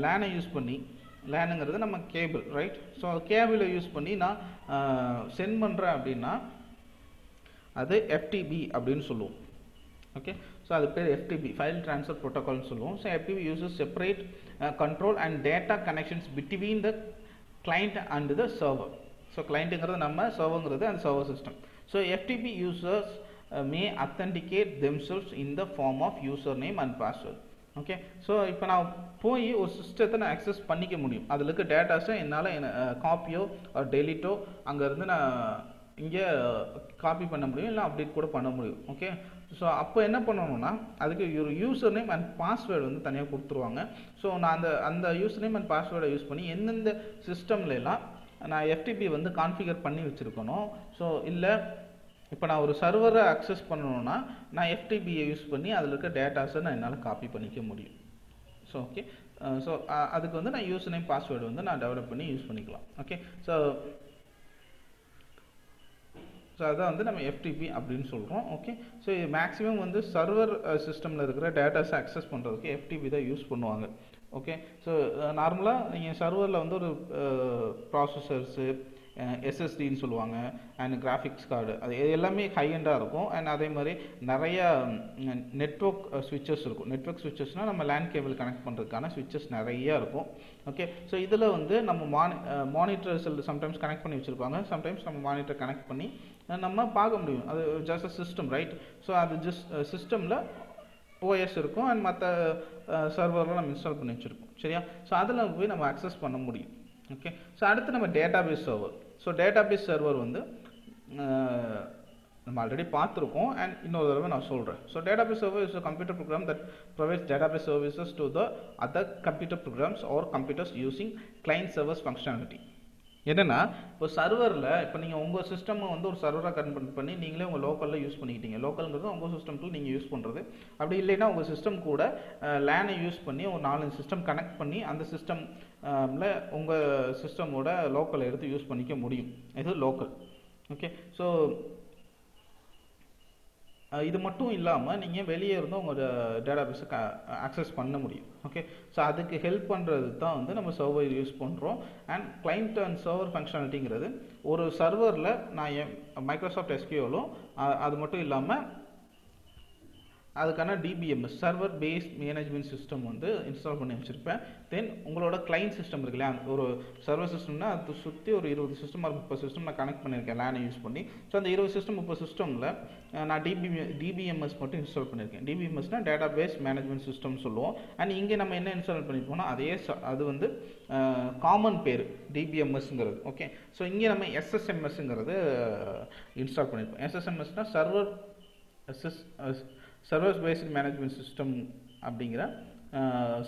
லேனை யூஸ் பண்ணி, லேனுங்கிறது நம்ம கேபிள் ரைட். ஸோ கேபிளை யூஸ் பண்ணி நான் சென்ட் பண்ணுறேன் அப்படின்னா அது FTP அப்படின்னு சொல்லுவோம். ஓகே, ஸோ அது பேர் FTP, ஃபைல் ட்ரான்ஸ்ஃபர் ப்ரோட்டோகால்னு சொல்லுவோம். So FTP uses separate control and data connections between the client and the server. So கிளைண்ட்டுங்கிறது நம்ம, சர்வருங்கிறது அந்த server system. So FTP users may authenticate themselves in the form of user name and password. Okay, so இப்போ நான் போய் ஒரு சிஸ்டத்தை நான் அக்சஸ் பண்ணிக்க முடியும், அதில் இருக்க டேட்டாஸை என்னால் காப்பியோ ஒரு டெலிட்டோ அங்கேருந்து நான் இங்கே காப்பி பண்ண முடியும், இல்லை அப்டேட் கூட பண்ண முடியும். ஓகே, ஸோ அப்போ என்ன பண்ணணும்னா அதுக்கு ஒரு யூசர் நேம் அண்ட் பாஸ்வேர்டு வந்து தனியாக கொடுத்துருவாங்க. ஸோ நான் அந்த யூசர் நேம் அண்ட் பாஸ்வேர்டை யூஸ் பண்ணி எந்தெந்த சிஸ்டம்லாம் நான் FTP வந்து கான்ஃபிகர் பண்ணி வச்சுருக்கணும். ஸோ இல்லை இப்போ நான் ஒரு சர்வரை அக்சஸ் பண்ணணும்னா நான் FTPயை யூஸ் பண்ணி அதில் இருக்க டேட்டாஸை நான் என்னால் காப்பி பண்ணிக்க முடியும். ஸோ ஓகே, ஸோ அதுக்கு வந்து நான் யூசர் நேம் பாஸ்வேர்டு வந்து நான் டெவலப் பண்ணி யூஸ் பண்ணிக்கலாம். ஓகே, ஸோ அதான் வந்து நம்ம FTP அப்படின்னு சொல்கிறோம். ஓகே, ஸோ இது மேக்ஸிமம் வந்து சர்வர் சிஸ்டமில் இருக்கிற டேட்டாஸை அக்சஸ் பண்ணுறதுக்கு FTP தான் யூஸ் பண்ணுவாங்க. ஓகே, ஸோ நார்மலாக நீங்கள் சர்வரில் வந்து ஒரு ப்ராசஸர்ஸு, SSDன்னு சொல்லுவாங்க, அண்ட் கிராஃபிக்ஸ் கார்டு, அது எல்லாமே ஹை எண்டாக இருக்கும். அண்ட் அதே மாதிரி நிறையா நெட்வொர்க் ஸ்விட்சஸ் இருக்கும். நெட்வொர்க் ஸ்விட்சஸ்னால் நம்ம லேண்ட் கேபிள் கனெக்ட் பண்ணுறதுக்கான ஸ்விட்சஸ் நிறையா இருக்கும். ஓகே, ஸோ இதில் வந்து நம்ம மானிட்டர்ஸ் சம்டைம்ஸ் கனெக்ட் பண்ணி வச்சுருப்பாங்க, சம்டைம்ஸ் நம்ம மானிட்டர் கனெக்ட் பண்ணி நம்ம பார்க்க முடியும். அது just a system right. So அது ஜஸ்ட் சிஸ்டமில் OS இருக்கும், அண்ட் மற்ற சர்வரில் நம்ம இன்ஸ்டால் பண்ணி வச்சுருக்கோம் சரியா. ஸோ அதில் போய் நம்ம அக்சஸ் பண்ண முடியும். ஓகே, ஸோ அடுத்து நம்ம database server. So database server வந்து நம்ம ஆல்ரெடி பார்த்துருக்கோம், அண்ட் இன்னொரு தடவை நான் சொல்கிறேன். So database server is a computer program that provides database services to the other computer programs or computers using client servers functionality. என்னென்னா இப்போ சர்வரில் இப்போ நீங்கள் உங்கள் சிஸ்டமை வந்து ஒரு சர்வராக கன்வெர்ட் பண்ணி நீங்களே உங்கள் லோக்கலில் யூஸ் பண்ணிக்கிட்டீங்க. லோக்கல்ங்கிறது உங்கள் சிஸ்டம்க்கு நீங்கள் யூஸ் பண்ணுறது. அப்படி இல்லைன்னா உங்கள் சிஸ்டம் கூட லேனை யூஸ் பண்ணி ஒரு 4 சிஸ்டம் கனெக்ட் பண்ணி அந்த சிஸ்டமில் உங்கள் சிஸ்டமோட லோக்கலை எடுத்து யூஸ் பண்ணிக்க முடியும். இது லோக்கல். ஓகே, ஸோ இது மட்டும் இல்லாமல் நீங்கள் வெளியே இருந்து உங்கள் டேட்டாபேஸை அக்சஸ் பண்ண முடியும். ஓகே, ஸோ அதுக்கு ஹெல்ப் பண்ணுறது தான் வந்து நம்ம சர்வர் யூஸ் பண்ணுறோம். அண்ட் கிளைண்ட் அண்ட் சர்வர் ஃபங்க்ஷனாலிட்டிங்கிறது ஒரு சர்வரில் நான் மைக்ரோசாஃப்ட் SQLம் அது மட்டும் இல்லாமல் அதுக்கான DBMS server based management system வந்து இன்ஸ்டால் பண்ணி வச்சுருப்பேன். தென் உங்களோட கிளைண்ட் சிஸ்டம் இருக்கு இல்லையா, ஒரு சர்வர் சிஸ்டம்னா அது சுற்றி ஒரு 20 சிஸ்டம் ஒரு 30 சிஸ்டம் நான் கனெக்ட் பண்ணியிருக்கேன் லேனை யூஸ் பண்ணி. ஸோ அந்த 20 சிஸ்டம் 30 சிஸ்டமில் நான் DBMS மட்டும் இன்ஸ்டால் பண்ணியிருக்கேன். DBMSனால் டேட்டா பேஸ் மேனேஜ்மெண்ட் சிஸ்டம் சொல்லுவோம். அண்ட் இங்கே நம்ம என்ன இன்ஸ்டால் பண்ணிப்போம்னா அது வந்து காமன் பேர் DBMSங்கிறது. ஓகே, ஸோ இங்கே நம்ம SSMSங்கிறது இன்ஸ்டால் பண்ணியிருப்போம். SSMSனால் server servers based management system அப்படிங்கிற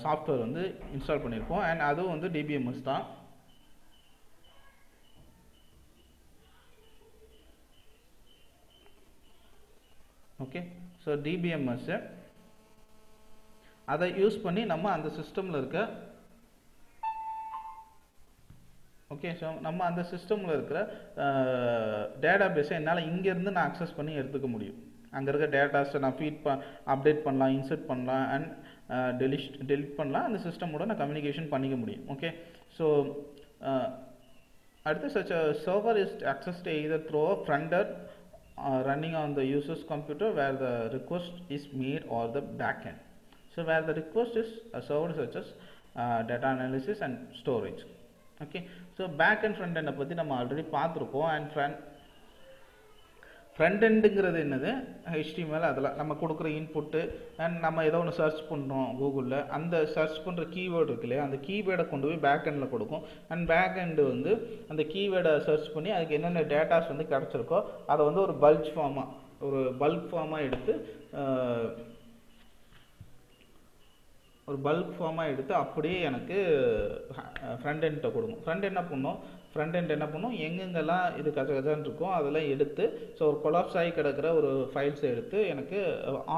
சாஃப்ட்வேர் வந்து இன்ஸ்டால் பண்ணியிருக்கோம். அண்ட் அதுவும் வந்து டிபிஎம்எஸ் தான். ஓகே, ஸோ டிபிஎம்எஸ் அதை யூஸ் பண்ணி நம்ம அந்த சிஸ்டமில் இருக்க ஓகே, ஸோ நம்ம அந்த சிஸ்டமில் இருக்கிற டேட்டா பேஸை என்னால் இங்கேருந்து நான் அக்சஸ் பண்ணி எடுத்துக்க முடியும். அங்கே இருக்க டேட்டாஸை நான் அப்டேட் பண்ணலாம், இன்சர்ட் பண்ணலாம், அண்ட் டெலிட் பண்ணலாம். அந்த சிஸ்டமோட நான் கம்யூனிகேஷன் பண்ணிக்க முடியும். ஓகே, ஸோ அடுத்து such a server is accessed either through a front end running on the user's computer where the request is made or the backend. So where the request is served such as data analysis and storage. Okay, so back and front end பற்றி நம்ம ஆல்ரெடி பார்த்துருக்கோம். அண்ட் ஃப்ரண்ட் எண்டுங்கிறது என்னது, HTML, அதில் நம்ம கொடுக்குற இன்புட்டு அண்ட் நம்ம ஏதோ ஒன்று சர்ச் பண்ணுறோம் கூகுளில், அந்த சர்ச் பண்ணுற கீவேர்டு இருக்கு இல்லையா, அந்த கீவேர்டை கொண்டு போய் பேக் எண்டில் கொடுக்கும். அண்ட் பேக் எண்டு வந்து அந்த கீவேர்டை சர்ச் பண்ணி அதுக்கு என்னென்ன டேட்டாஸ் வந்து கிடச்சிருக்கோ அதை வந்து ஒரு பல்க் ஃபார்மாக எடுத்து அப்படியே எனக்கு ஃப்ரண்ட் எண்ட்டை கொடுக்கும். ஃப்ரண்ட் எண்ட் என்ன பண்ணும், எங்கெங்கெல்லாம் இது கஜன்னு இருக்கும் அதெல்லாம் எடுத்து, ஸோ ஒரு கொலாப்ஸ் ஆகி கிடக்கிற ஒரு ஃபைல்ஸை எடுத்து எனக்கு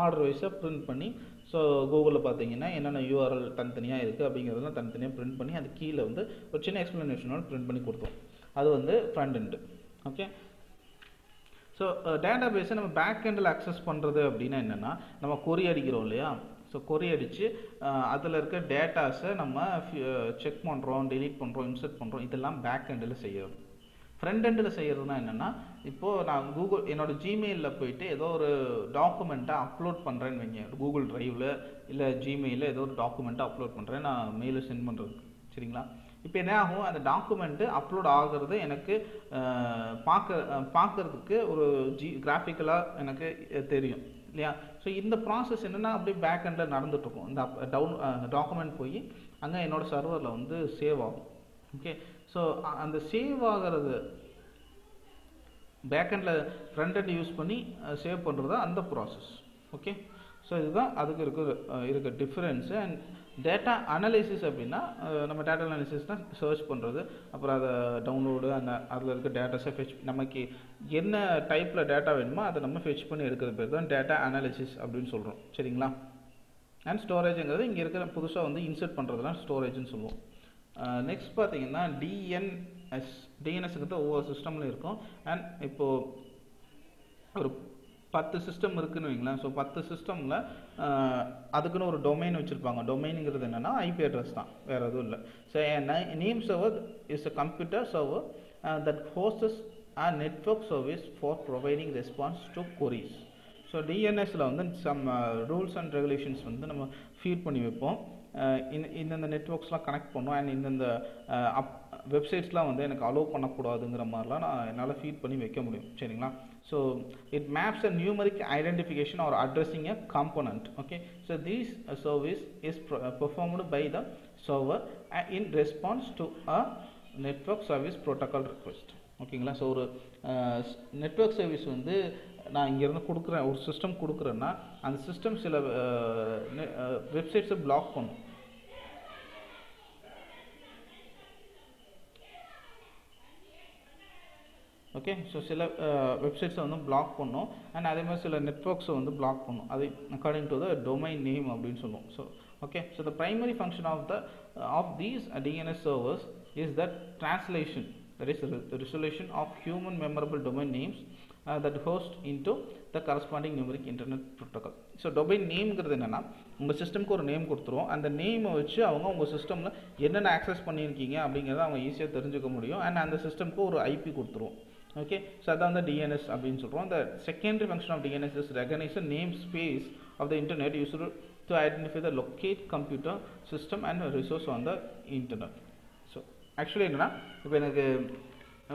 ஆர்டர் வைஸாக பிரிண்ட் பண்ணி, ஸோ கூகுளில் பார்த்தீங்கன்னா என்னென்ன URL தனித்தனியாக இருக்குது அப்படிங்கிறதெல்லாம் தனித்தனியாக பிரிண்ட் பண்ணி அது கீழே வந்து ஒரு சின்ன எக்ஸ்ப்ளனேஷனோட பிரிண்ட் பண்ணி கொடுத்தோம். அது வந்து ஃப்ரண்ட் எண்டு. ஓகே, ஸோ டேட்டா பேஸை நம்ம பேக் எண்டில் அக்சஸ் பண்ணுறது அப்படின்னா என்னென்னா, நம்ம கொரி அடிக்கிறோம் இல்லையா, ஸோ கொரி அடித்து அதில் இருக்க டேட்டாஸை நம்ம செக் பண்ணுறோம், டெலீட் பண்ணுறோம், இன்சர்ட் பண்ணுறோம், இதெல்லாம் பேக் எண்டில் செய்யறது. ஃப்ரண்ட் எண்டில் செய்கிறதுனா என்னென்னா, இப்போது நான் என்னோடய ஜிமெயிலில் போயிட்டு ஏதோ ஒரு டாக்குமெண்ட்டை அப்லோட் பண்ணுறேன்னு வைங்க, கூகுள் ட்ரைவில் இல்லை ஜிமெயிலில் ஏதோ ஒரு டாக்குமெண்ட்டை அப்லோட் பண்ணுறேன் நான் மெயிலில் சென்ட் பண்ணுறதுக்கு. சரிங்களா, இப்போ என்ன ஆகும், அந்த டாக்குமெண்ட்டு அப்லோட் ஆகிறது எனக்கு பார்க்கறதுக்கு ஒரு கிராஃபிக்கலாக எனக்கு தெரியும் இல்லையா. ஸோ இந்த ப்ராசஸ் என்னென்னா அப்படியே பேக் எண்டில் நடந்துகிட்ருக்கும். இந்த டாக்குமெண்ட் போய் அங்கே என்னோடய சர்வரில் வந்து சேவ் ஆகும். ஓகே, ஸோ அந்த சேவ் ஆகிறது பேக் எண்டில் ஃப்ரண்ட் எண்ட் யூஸ் பண்ணி சேவ் பண்ணுறது தான் அந்த ப்ராசஸ். ஓகே, ஸோ இதுதான் அதுக்கு இருக்க டிஃப்ரென்ஸு. அண்ட் டேட்டா அனலைசிஸ் அப்படின்னா நம்ம டேட்டா அனலைசிஸ்னால் சர்ச் பண்ணுறது, அப்புறம் அதை டவுன்லோடு, அதில் இருக்க டேட்டாஸை நமக்கு என்ன டைப்பில் டேட்டா வேணுமோ அதை நம்ம ஃபெச் பண்ணி எடுக்கிறது பேர் தான் டேட்டா அனாலிசிஸ் அப்படின்னு சொல்கிறோம். சரிங்களா, அண்ட் ஸ்டோரேஜுங்கிறது இங்கே இருக்கிற புதுசாக வந்து இன்சர்ட் பண்ணுறதுலாம் ஸ்டோரேஜ்னு சொல்லுவோம். நெக்ஸ்ட் பார்த்தீங்கன்னா டிஎன்எஸ்ங்கிறது ஒவ்வொரு சிஸ்டம்லையும் இருக்கும். அண்ட் இப்போது ஒரு 10 சிஸ்டம் இருக்குன்னு வைங்களேன். ஸோ 10 சிஸ்டமில் அதுக்குன்னு ஒரு டொமைன் வச்சுருப்பாங்க. டொமைனுங்கிறது என்னென்னா ஐபி அட்ரஸ் தான், வேறு எதுவும் இல்லை. So name server is a computer server that hosts a network service for providing response to queries. So டிஎன்எஸில் வந்து சம் ரூல்ஸ் அண்ட் ரெகுலேஷன்ஸ் வந்து நம்ம ஃபீட் பண்ணி வைப்போம். இந்தந்த நெட்வொர்க்ஸ்லாம் கனெக்ட் பண்ணோம், அண்ட் இந்தந்த வெப்சைட்ஸ்லாம் வந்து எனக்கு அலோவ் பண்ணக்கூடாதுங்கிற மாதிரிலாம் நான் என்னால் ஃபீட் பண்ணி வைக்க முடியும். சரிங்களா, so it maps a numeric identification or addressing a component. Okay, so this service is performed by the server in response to a network service protocol request. ஓகேங்களா, ஸோ ஒரு நெட்வொர்க் சர்வீஸ் வந்து நான் இங்கேருந்து கொடுக்குறேன், ஒரு சிஸ்டம் கொடுக்குறேன்னா அந்த சிஸ்டம் சில வெப்சைட்ஸை பிளாக் பண்ணும். ஓகே, ஸோ சில வெப்சைட்ஸை வந்து பிளாக் பண்ணும், அண்ட் அதே மாதிரி சில நெட்வொர்க்ஸை வந்து பிளாக் பண்ணும். அது according to the domain name அப்படின்னு சொல்லுவோம். So okay, so the primary function of these DNS servers is that translation, that is the resolution of human memorable domain names that host into the corresponding numeric internet protocol. So domain நேம்ங்கிறது என்னென்னா, உங்கள் சிஸ்டம்க்கு ஒரு நேம் கொடுத்துருவோம், அந்த நேமை வச்சு அவங்க உங்கள் சிஸ்டமில் என்னென்ன ஆக்சஸ் பண்ணியிருக்கீங்க அப்படிங்கிறத அவங்க ஈஸியாக தெரிஞ்சுக்க முடியும். அண்ட் அந்த சிஸ்டம்க்கு ஒரு IP கொடுத்துருவோம். ஓகே, ஸோ அதான் வந்து DNS அப்படின்னு சொல்கிறோம். The secondary function of DNS is recognize the namespace of the internet used to identify the locate computer system and resource on the internet. So actually என்னென்னா, இப்போ எனக்கு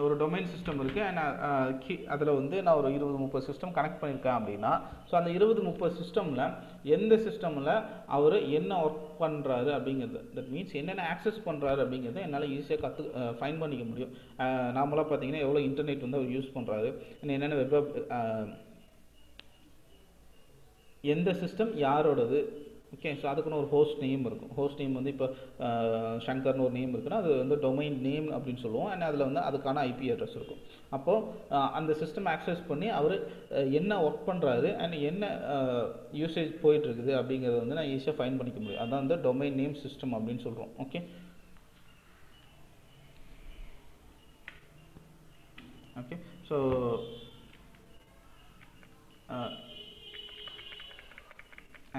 ஒரு டொமைன் சிஸ்டம் இருக்குது, அண்ட் அதில் வந்து நான் ஒரு 20-30 சிஸ்டம் கனெக்ட் பண்ணியிருக்கேன் அப்படின்னா, ஸோ அந்த 20-30 சிஸ்டமில் எந்த சிஸ்டமில் அவர் என்ன ஒர்க் பண்ணுறாரு அப்படிங்கிறது, தட் மீன்ஸ் என்னென்ன ஆக்சஸ் பண்ணுறாரு அப்படிங்கிறத என்னால் ஈஸியாக ஃபைன் பண்ணிக்க முடியும். நார்மலாக பார்த்தீங்கன்னா எவ்வளோ இன்டர்நெட் வந்து அவர் யூஸ் பண்ணுறாரு, என்னென்ன எந்த சிஸ்டம் யாரோடது. ஓகே, ஸோ அதுக்குன்னு ஒரு ஹோஸ்ட் நேம் இருக்கும். ஹோஸ்ட் நேம் வந்து இப்போ ஷங்கர்னு ஒரு நேம் இருக்குன்னா அது வந்து டொமைன் நேம் அப்படின்னு சொல்லுவோம். அண்ட் அதில் வந்து அதுக்கான ஐபி அட்ரஸ் இருக்கும். அப்போது அந்த சிஸ்டம் ஆக்சஸ் பண்ணி அவர் என்ன ஒர்க் பண்ணுறாரு அண்ட் என்ன யூசேஜ் போயிட்டுருக்குது அப்படிங்கிறத வந்து நான் ஈஸியாக ஃபைன் பண்ணிக்க முடியும். அதான் வந்து டொமைன் நேம் சிஸ்டம் அப்படின்னு சொல்கிறோம். ஓகே ஓகே ஸோ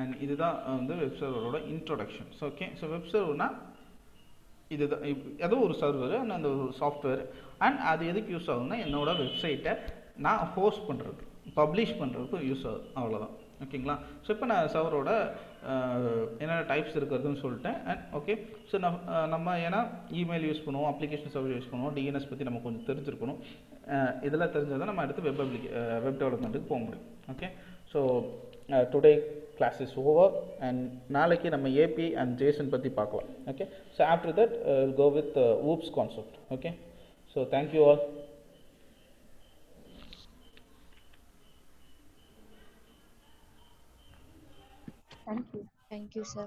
அண்ட் இதுதான் வந்து வெப் சர்வரோட இன்ட்ரோடக்ஷன்ஸ். ஓகே, ஸோ வெப் சர்வர்னா இதுதான் ஏதோ ஒரு சர்வர் அண்ட் அந்த ஒரு சாஃப்ட்வேர். அண்ட் அது எதுக்கு யூஸ் ஆகுதுன்னா என்னோடய வெப்சைட்டை நான் ஹோஸ்ட் பண்ணுறதுக்கு, பப்ளிஷ் பண்ணுறதுக்கு யூஸ் ஆகுது, அவ்வளோதான். ஓகேங்களா? ஸோ இப்போ நான் சர்வரோட என்னென்ன டைப்ஸ் இருக்கிறதுன்னு சொல்லிட்டேன். அண்ட் ஓகே, ஸோ நம்ம ஏன்னா இமெயில் யூஸ் பண்ணுவோம், அப்ளிகேஷன் சர்வர் யூஸ் பண்ணுவோம், டிஎன்எஸ் பற்றி நம்ம கொஞ்சம் தெரிஞ்சிருக்கணும். இதெல்லாம் தெரிஞ்சது நம்ம அடுத்து வெப் டெவலப்மெண்ட்டுக்கு போக முடியும். Okay, so today class is over and நாளைக்கு நம்ம API and JSON பற்றி பார்க்கலாம். Okay, so after that we'll go with OOPS concept. Okay, so thank you all. Thank you, sir.